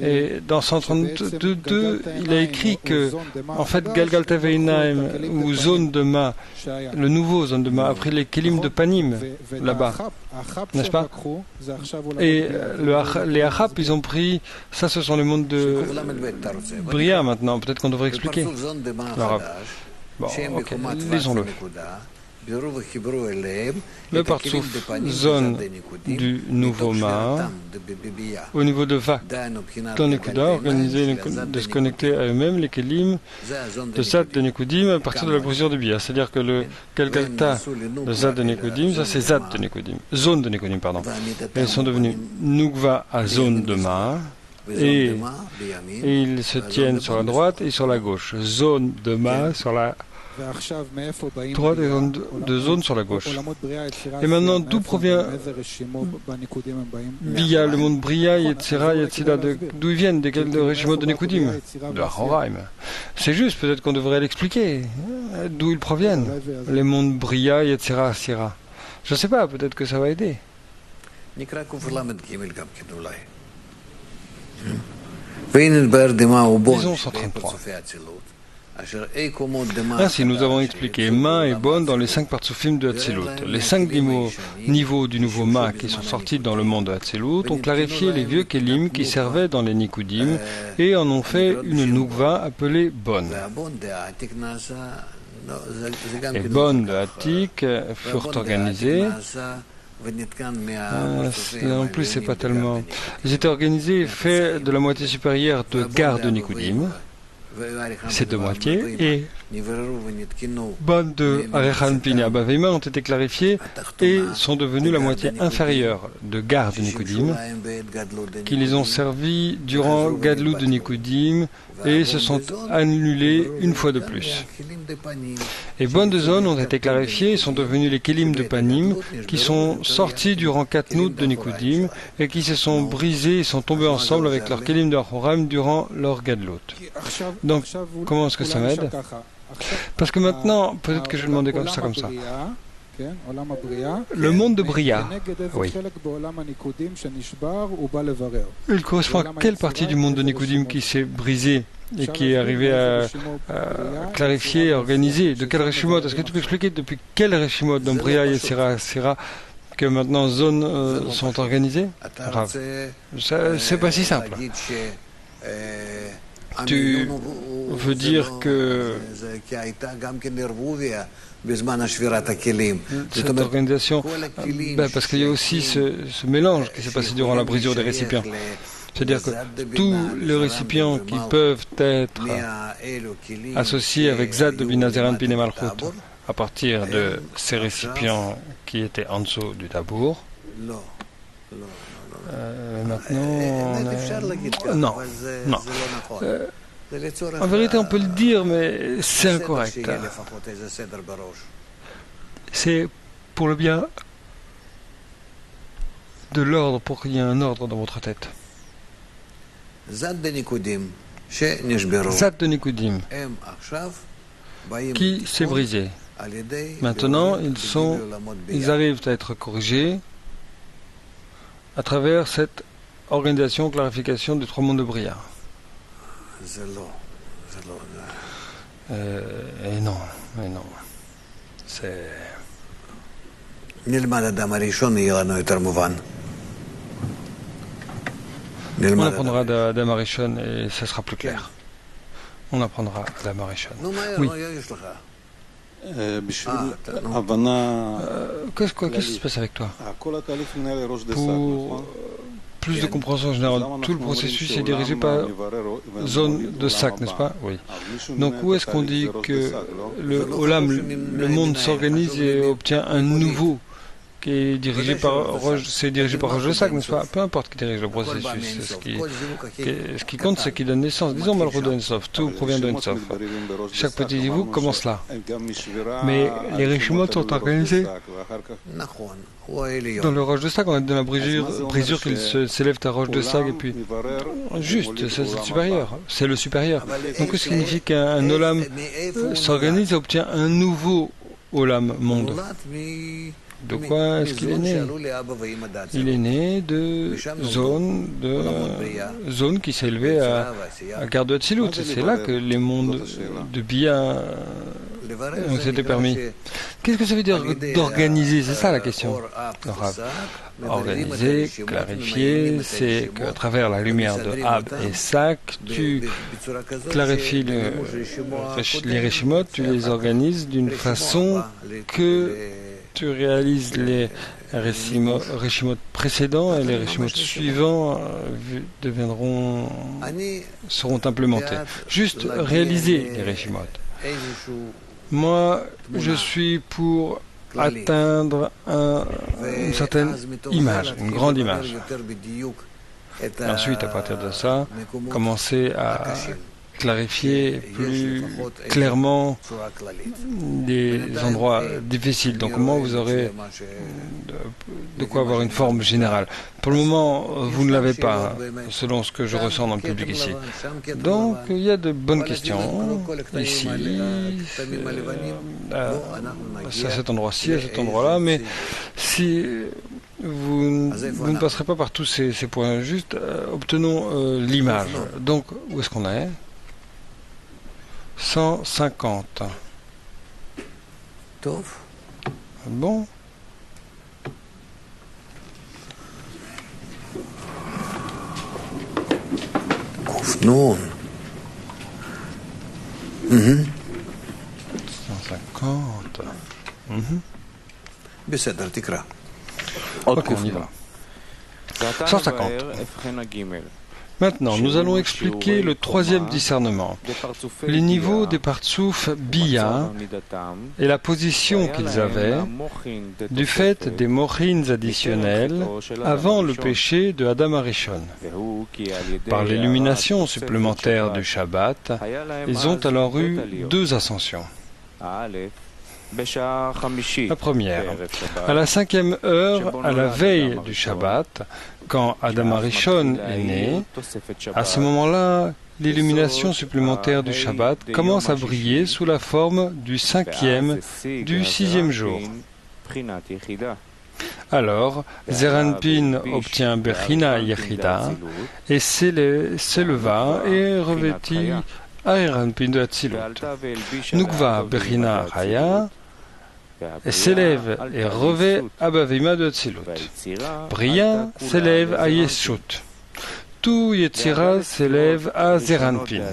Et dans 132, il a écrit que, en fait, Galgalta Veinaim, ou zone de Ma, le nouveau zone de Ma, a pris les Kelim de Panim, là-bas, n'est-ce pas? Et les Achap, ils ont pris, ça ce sont les mondes de Bria maintenant, peut-être qu'on devrait expliquer. Bon, ok, lisons-le. Le partsouf zone du nouveau Ma au niveau de Va dans Nekuda, organisé de se connecter à eux-mêmes, les Kelim de Zad de Nekudim à partir de la position de Bia. C'est-à-dire que le Galgalta de Zad de Nekudim, ça c'est Zad de Nekudim, zone de Nekudim, pardon. Elles sont devenues Nukva à zone de Ma. Et ils se tiennent sur la droite et sur la gauche. Zone de Ma sur la droite et de zone sur la gauche. Et maintenant, d'où provient Bia, le monde Bria, Yetzira, Yetzida, d'où ils viennent, desquels de Reshimot de Nekudim? De Achoraim. C'est juste, peut-être qu'on devrait l'expliquer. D'où ils proviennent, les mondes Bria, Yetzira, Sira. Je ne sais pas, peut-être que ça va aider. Disons 133. Ainsi, nous avons expliqué Ma et Bon dans les 5 partsoufim de Hatzilut. Les 5 niveaux du nouveau Ma qui sont sortis dans le monde de Hatzilut ont clarifié les vieux Kelim qui servaient dans les Nikudim et en ont fait une Nukva appelée Bon. Les bonnes de Hatik furent organisées. En plus, c'est pas tellement. Ils étaient organisés et faits de la moitié supérieure de Gar de Nikoudim, ces deux moitiés, et bonnes de Arechanpin et Abaveima ont été clarifiées et sont devenues la moitié inférieure de Gar de Nikoudim, qui les ont servis durant Gadlut de Nikoudim et se sont annulés une fois de plus. Les bonnes de zone ont été clarifiées et sont devenus les Kélim de Panim, qui sont sortis durant Katnout de Nikoudim et qui se sont brisés et sont tombés ensemble avec leurs Kélim de Achoram durant leur Gadlut. Donc, comment est-ce que ça m'aide? Parce que maintenant, peut-être que je vais demander comme ça. Le monde de Bria, oui. Il correspond à quelle partie du monde de Nikoudim qui s'est brisé et qui est arrivé à clarifier et organiser? De quel Reshimot? Est-ce que tu peux expliquer depuis quel Reshimot dans Bria et Sira que maintenant zones sont organisées? C'est pas si simple. Tu veux dire que cette organisation, parce qu'il y a aussi ce mélange qui s'est passé durant la brisure des récipients. C'est-à-dire que tous les récipients qui peuvent être associés avec Zad de Bina Zeranpin et Malchut, à partir de ces récipients qui étaient en dessous du tabour, maintenant, non. En vérité, on peut le dire, mais c'est incorrect. C'est pour le bien de l'ordre, pour qu'il y ait un ordre dans votre tête. Zad de Nikoudim, qui s'est brisé. Maintenant, ils arrivent à être corrigés à travers cette organisation, clarification des trois mondes de Bria. Et non. C'est... On apprendra d'Adam Arishon et ça sera plus clair. On apprendra d'Adam Arishon. Oui. Qu'est-ce qui se passe avec toi? Pour plus de compréhension générale, tout le processus est dirigé par zone de sac, n'est-ce pas? Oui. Donc où est-ce qu'on dit que le Olam, le monde s'organise et obtient un nouveau qui est dirigé par Roche, c'est dirigé par Roche de Sac, n'est-ce pas? Peu importe qui dirige le processus. Ce qui compte, c'est qu'il donne naissance. Disons Malchut de Ensof, tout provient de Ensof. Chaque petit zivou commence là. Mais les Reshimot sont organisés dans le Roche de Sac. On est dans la brisure qu'il s'élève à Roche de Sac et puis juste, c'est le supérieur. C'est le supérieur. Donc, ce qui signifie qu'un Olam s'organise et obtient un nouveau Olam, monde. De quoi est-ce qu'il est né? Il est né de zone qui s'est élevée à Gar de Hatzilut. C'est là que les mondes de Bia ont été permis. Qu'est-ce que ça veut dire d'organiser? C'est ça la question. Organiser, clarifier, c'est qu'à travers la lumière de Ab et Sak, tu clarifies les Reshimot, tu les organises d'une façon que tu réalises les Reshimot précédents et les Reshimot suivants seront implémentés. Juste réaliser les Reshimot. Moi, je suis pour atteindre une certaine image, une grande image. Et ensuite, à partir de ça, commencer à clarifier plus clairement des endroits difficiles. Donc, comment vous aurez de quoi avoir une forme générale. Pour le moment, vous ne l'avez pas, selon ce que je ressens dans le public ici. Donc, il y a de bonnes questions ici, à cet endroit-ci, à cet endroit-là, mais si vous ne passerez pas par tous ces points, juste obtenons l'image. Donc, où est-ce qu'on est? 150. Bon.
Non.
150. 150.
עוד
Ok, on y
קופנו.
va. 150. Maintenant, nous allons expliquer le troisième discernement, les niveaux des partsouf Bia et la position qu'ils avaient du fait des mochines additionnelles avant le péché de Adam Arishon. Par l'illumination supplémentaire du Shabbat, ils ont alors eu deux ascensions. La première, à la 5e heure, à la veille du Shabbat, quand Adam Arishon est né, à ce moment-là, l'illumination supplémentaire du Shabbat commence à briller sous la forme du 5e, du 6e jour. Alors, Zeranpin obtient Bechina Yechida et s'éleva et revêtit Zeranpin de Hatzilut. Nukva Bechina Chaya et s'élève et revêt Abavima de Hatzilut. Bria s'élève à Yeshut. Tout Yetzira s'élève à Zeranpin.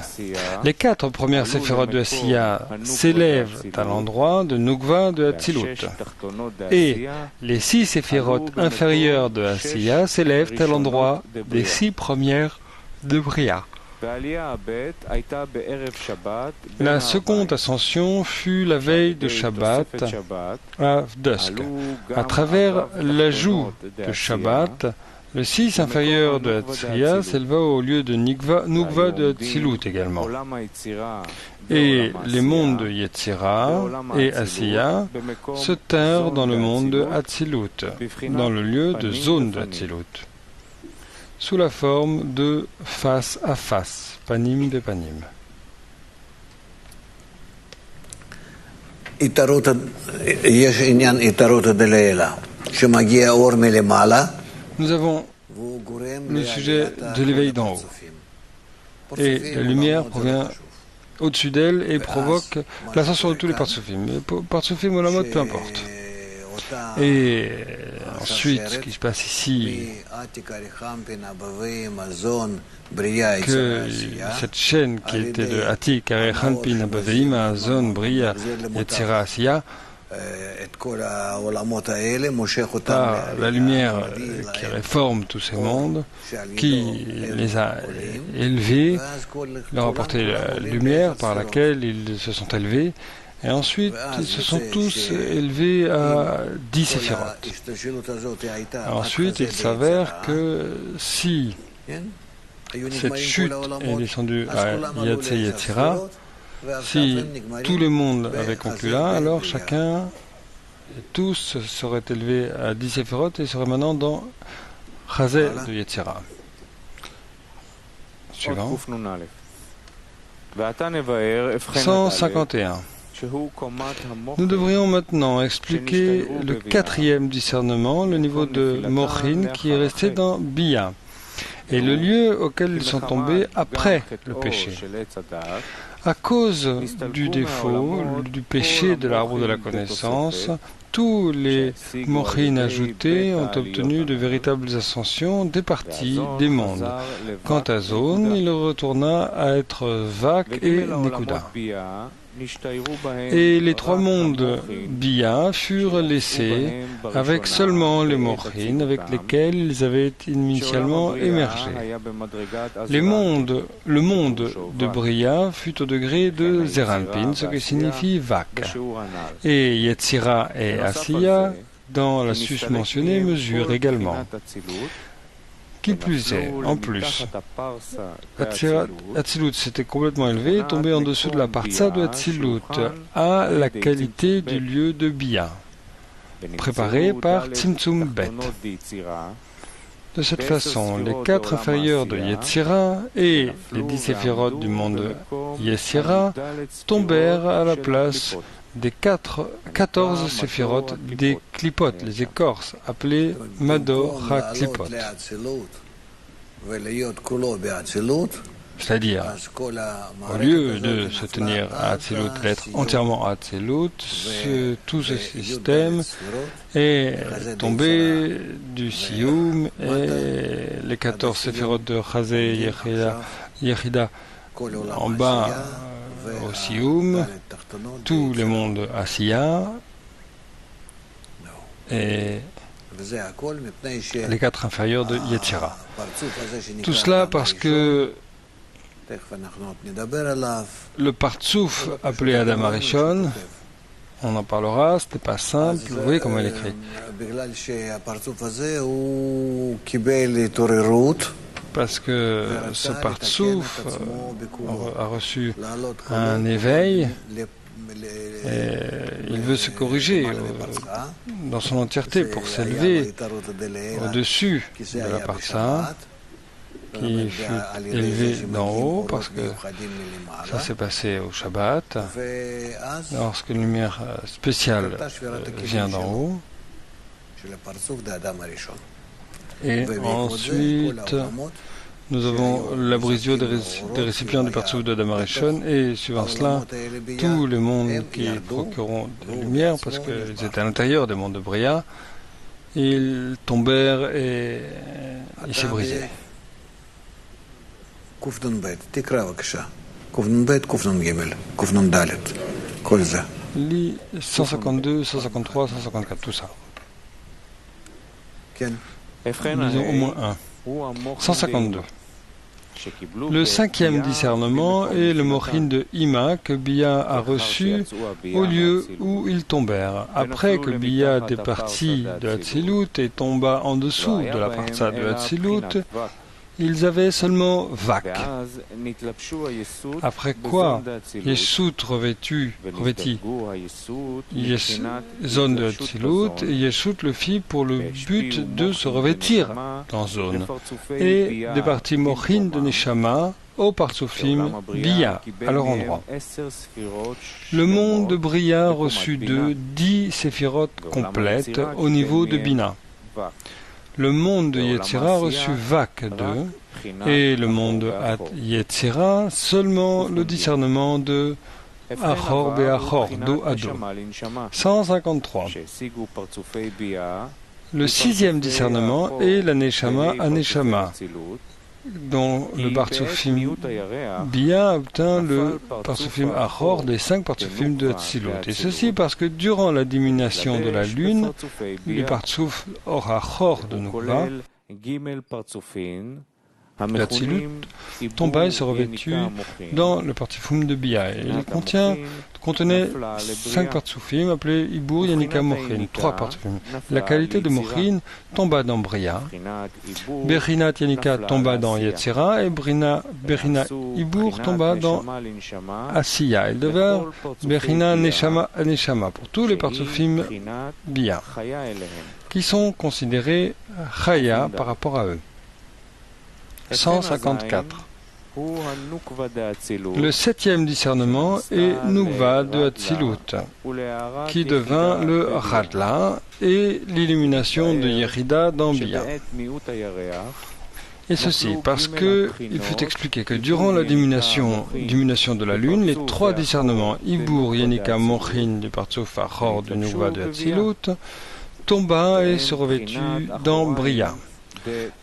Les 4 premières séphirotes de Asiya s'élèvent à l'endroit de Nukva de Hatzilut. Et les 6 séphirotes inférieures de Asiya s'élèvent à l'endroit des 6 premières de Bria. La seconde ascension fut la veille de Shabbat à dusk. À travers l'ajout de Shabbat, le 6 inférieur de Hatziya s'éleva au lieu de Nukva de Hatzilut également. Et les mondes de Yetzira et Asiya se tinrent dans le monde de Hatzilut, dans le lieu de zone de Hatzilut, sous la forme de face à face, panim de panim. Nous avons le sujet de l'éveil d'en haut. Et la lumière provient au-dessus d'elle et provoque l'ascension de tous les partsoufim. Partsoufim ou la mode, peu importe. Et ensuite, ce qui se passe ici, que cette chaîne qui était de Atik, Arechanpin, Abaveim, Azon, Bria, Yetzira, Asiya, par la lumière qui réforme tous ces mondes, qui les a élevés, leur a apporté la lumière par laquelle ils se sont élevés, et ensuite ils se sont tous élevés à 10 séphirotes. Ensuite, il s'avère que si cette chute est descendue à Yatse Yetzira, si tout le monde avait conclu là, alors chacun, tous seraient élevés à 10 séphirotes et seraient maintenant dans Chazé de Yetzira. Suivant. 151. Nous devrions maintenant expliquer le 4e discernement, le niveau de Mochin qui est resté dans Bia, et le lieu auquel ils sont tombés après le péché. À cause du défaut, du péché de l'arbre de la connaissance, tous les Mochin ajoutés ont obtenu de véritables ascensions des parties des mondes. Quant à Zone, il retourna à être Vak et Nekuda. Et les 3 mondes Bia furent laissés avec seulement les Mochin avec lesquels ils avaient initialement émergé. Le monde de Bria fut au degré de Zeranpin, ce qui signifie Vak. Et Yetzira et Asiya, dans la susmentionnée, mesurent également. Qui plus est, en plus, Hatzilut s'était complètement élevé et tombé en dessous de la partsa de Hatzilut, à la qualité du lieu de Bia, préparé par Tzimtzum Bet. De cette façon, les 4 inférieurs de Yetzira et les 10 séphirotes du monde Yetzira tombèrent à la place des 14 séphirotes des clipotes, les écorces, appelées Mador HaKlipot. C'est-à-dire, au lieu de se tenir à Hatzilut, d'être entièrement à Hatzilut, tout ce système est tombé du Siyum et les 14 séphirotes de Chazé Yechida en bas au Sioum, tous les mondes Asiya et les 4 inférieurs de Yetzira. Tout cela parce que le Partsouf appelé Adam Arishon, on en parlera, c'était pas simple, vous voyez comment il écrit. Parce que ce Partsouf a reçu un éveil et il veut se corriger dans son entièreté pour s'élever au-dessus de la Partsa qui fut élevée d'en haut parce que ça s'est passé au Shabbat lorsque une lumière spéciale vient d'en haut. Et ensuite, nous avons la brisure des récipients du Partsouf de Adam Arishon et suivant cela, tous les mondes qui procureront de la lumière, parce qu'ils étaient à l'intérieur des mondes de Bria, ils tombèrent et ils s'est brisé. Lis 152, 153, 154, tout ça. Lisons au moins un. 152. Le 5e discernement est le mochin de Ima que Bia a reçu au lieu où ils tombèrent. Après que Bia départit de Hatzilut et tomba en dessous de la partie de Hatzilut, ils avaient seulement Vak. Après quoi, Yeshut revêtit zone de Hatzilut et Yeshut le fit pour le but de se revêtir dans zone. Et des parties mochin de Neshama au Partsoufim Bia, à leur endroit. Le monde de Bria reçut 10 séphirotes complètes au niveau de Bina. Le monde de Yetzira reçut Vak 2 et le monde de Yetzira seulement le discernement de Achor Be'achor, dos à dos. 153. Le 6e discernement est la Neshama à Neshama, dont le Partsoufim Bia obtint le Partsoufim Achor des 5 Partsoufim de Hatzilut. Et ceci parce que durant la diminution de la lune, le Partsouf Or Achor de Nukva, l'Hatzilut tomba et se revêtut dans le Partsoufim de Bia. Et il contenait 5 Partsoufim appelés Ibur, Yanika, Mochin, 3 Partsoufim. La qualité de Mochin tomba dans Bria, Bechinat Yanika tomba dans Yetzira et Bechinat Ibur tomba dans Asiya. Ils devinrent Bechinat Neshama à Neshama pour tous les Partsoufim Bia, qui sont considérés Chaya par rapport à eux. 154. Le 7e discernement est Nukva de Hatzilut, qui devint le Radla et l'illumination de Yerida dans Bia. Et ceci parce que il fut expliqué que durant la diminution de la lune, les 3 discernements Ibur, Yenika, Mochin du Partsouf Achor du Nukva de Hatzilut tomba et se revêtut dans Bria.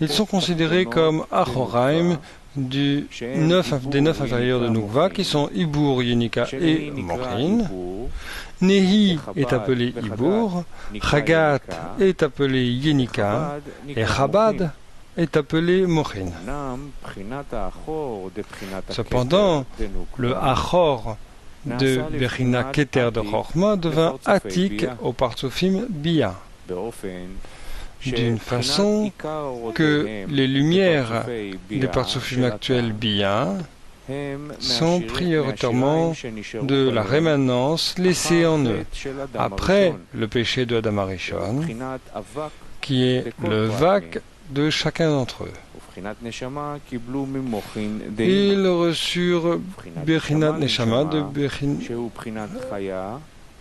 Ils sont considérés comme Achoraim des 9 inférieurs de Nukva, qui sont Ibur, Yenika et Mochin. Nehi est appelé Ibur, Chagat est appelé Yenika, et Chabad est appelé Mochin. Cependant, le Achor de Bechina Keter de Chorma devint Atik au Partsoufim Bia, d'une façon que les lumières des Partsoufim actuels Bia sont prioritairement de la rémanence laissée en eux après le péché de Adam Arishon, qui est le Vak de chacun d'entre eux. Ils reçurent Bechinat Neshama de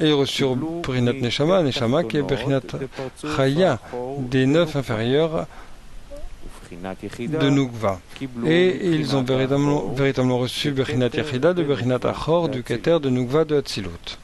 et reçurent Bechinat Neshama qui est Bechinat Chaya des 9 inférieurs de Nukva. Et ils ont véritablement reçu Bechinat Yechida de Bechinat Achor du Keter de Nukva de Hatzilut.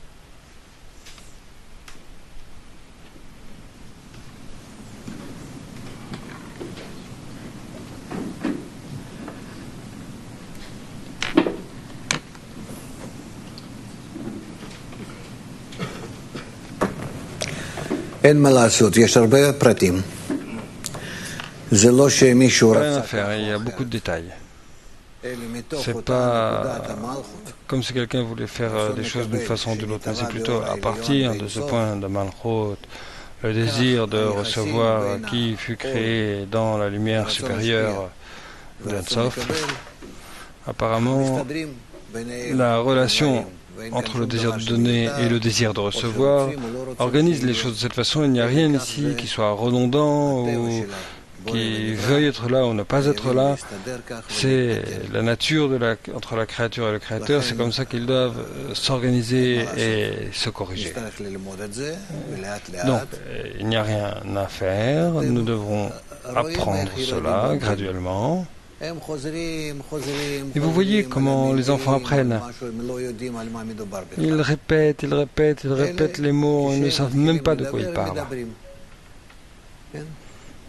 אין מה לעשות, יש הרבה פרטים. זה לא שמישהו
Rien à
רצה
faire, il y a beaucoup de détails.
אלא מתוך
C'est
אותה
pas
נקודת המלכות.
comme si quelqu'un voulait faire des choses d'une façon ou d'une autre, mais c'est plutôt à partir de ce point de Malchut, le désir de recevoir qui fut créé dans la lumière supérieure d'Ensof. Apparemment,
מסתדרים ביניהם
la relation entre le désir de donner et le désir de recevoir organise les choses de cette façon. Il n'y a rien ici qui soit redondant ou qui veuille être là ou ne pas être là. C'est la nature entre la créature et le créateur. C'est comme ça qu'ils doivent s'organiser et se corriger.
נצטרך ללמוד את זה, ולאט לאט.
Donc, il n'y a rien à faire. Nous devrons apprendre cela graduellement.
הם חוזרים, חוזרים,
Et vous voyez comment les enfants apprennent.
משהו, הם לא יודעים על מה מדובר בכלל.
Ils répètent, ils répètent, ils répètent les mots. Ils ne savent même pas de quoi ils parlent.
מדברים. כן?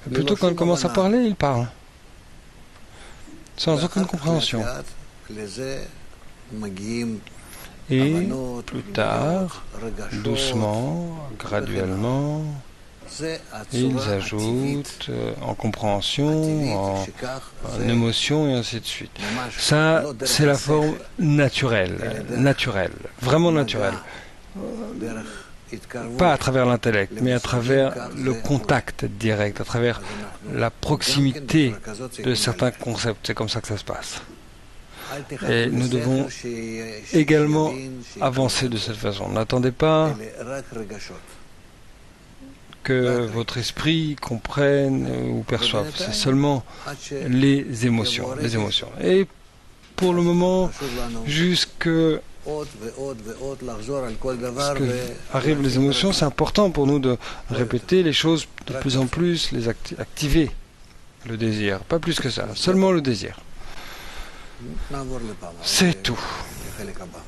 Et plutôt quand ils commencent à parler, ils parlent. Sans aucune compréhension.
לאט לזה מגיעים
Et
הבנות,
plus tard,
רגשות.
doucement, graduellement,
זה
ils
הצורה הטבעית,
ajoutent en compréhension, en,
שכך
en
זה
émotion et ainsi de suite.
ממש
Ça,
לא דרך
c'est la
השכל,
forme naturelle, vraiment naturelle.
דרך התקרבות.
Pas à travers l'intellect, mais à travers le contact direct, à travers la proximité de certains concepts. C'est comme ça que ça se passe.
אל תחכו
Et nous
לזכר
devons
ש-
également
שיבין, שיבין.
avancer de cette façon. N'attendez pas
אלה רק רגשות.
que votre esprit comprenne ou perçoive. C'est seulement
עד ש-
les émotions. Et pour le moment,
חשוב לנו
jusque
עוד ועוד ועוד לחזור על כל דבר
ce que
ו-
arrivent les émotions, c'est important pour nous de répéter les choses de plus en plus, les activer le désir. Pas plus que ça, seulement le désir.
נעבור לפעם.
C'est tout.
לחלק הבא.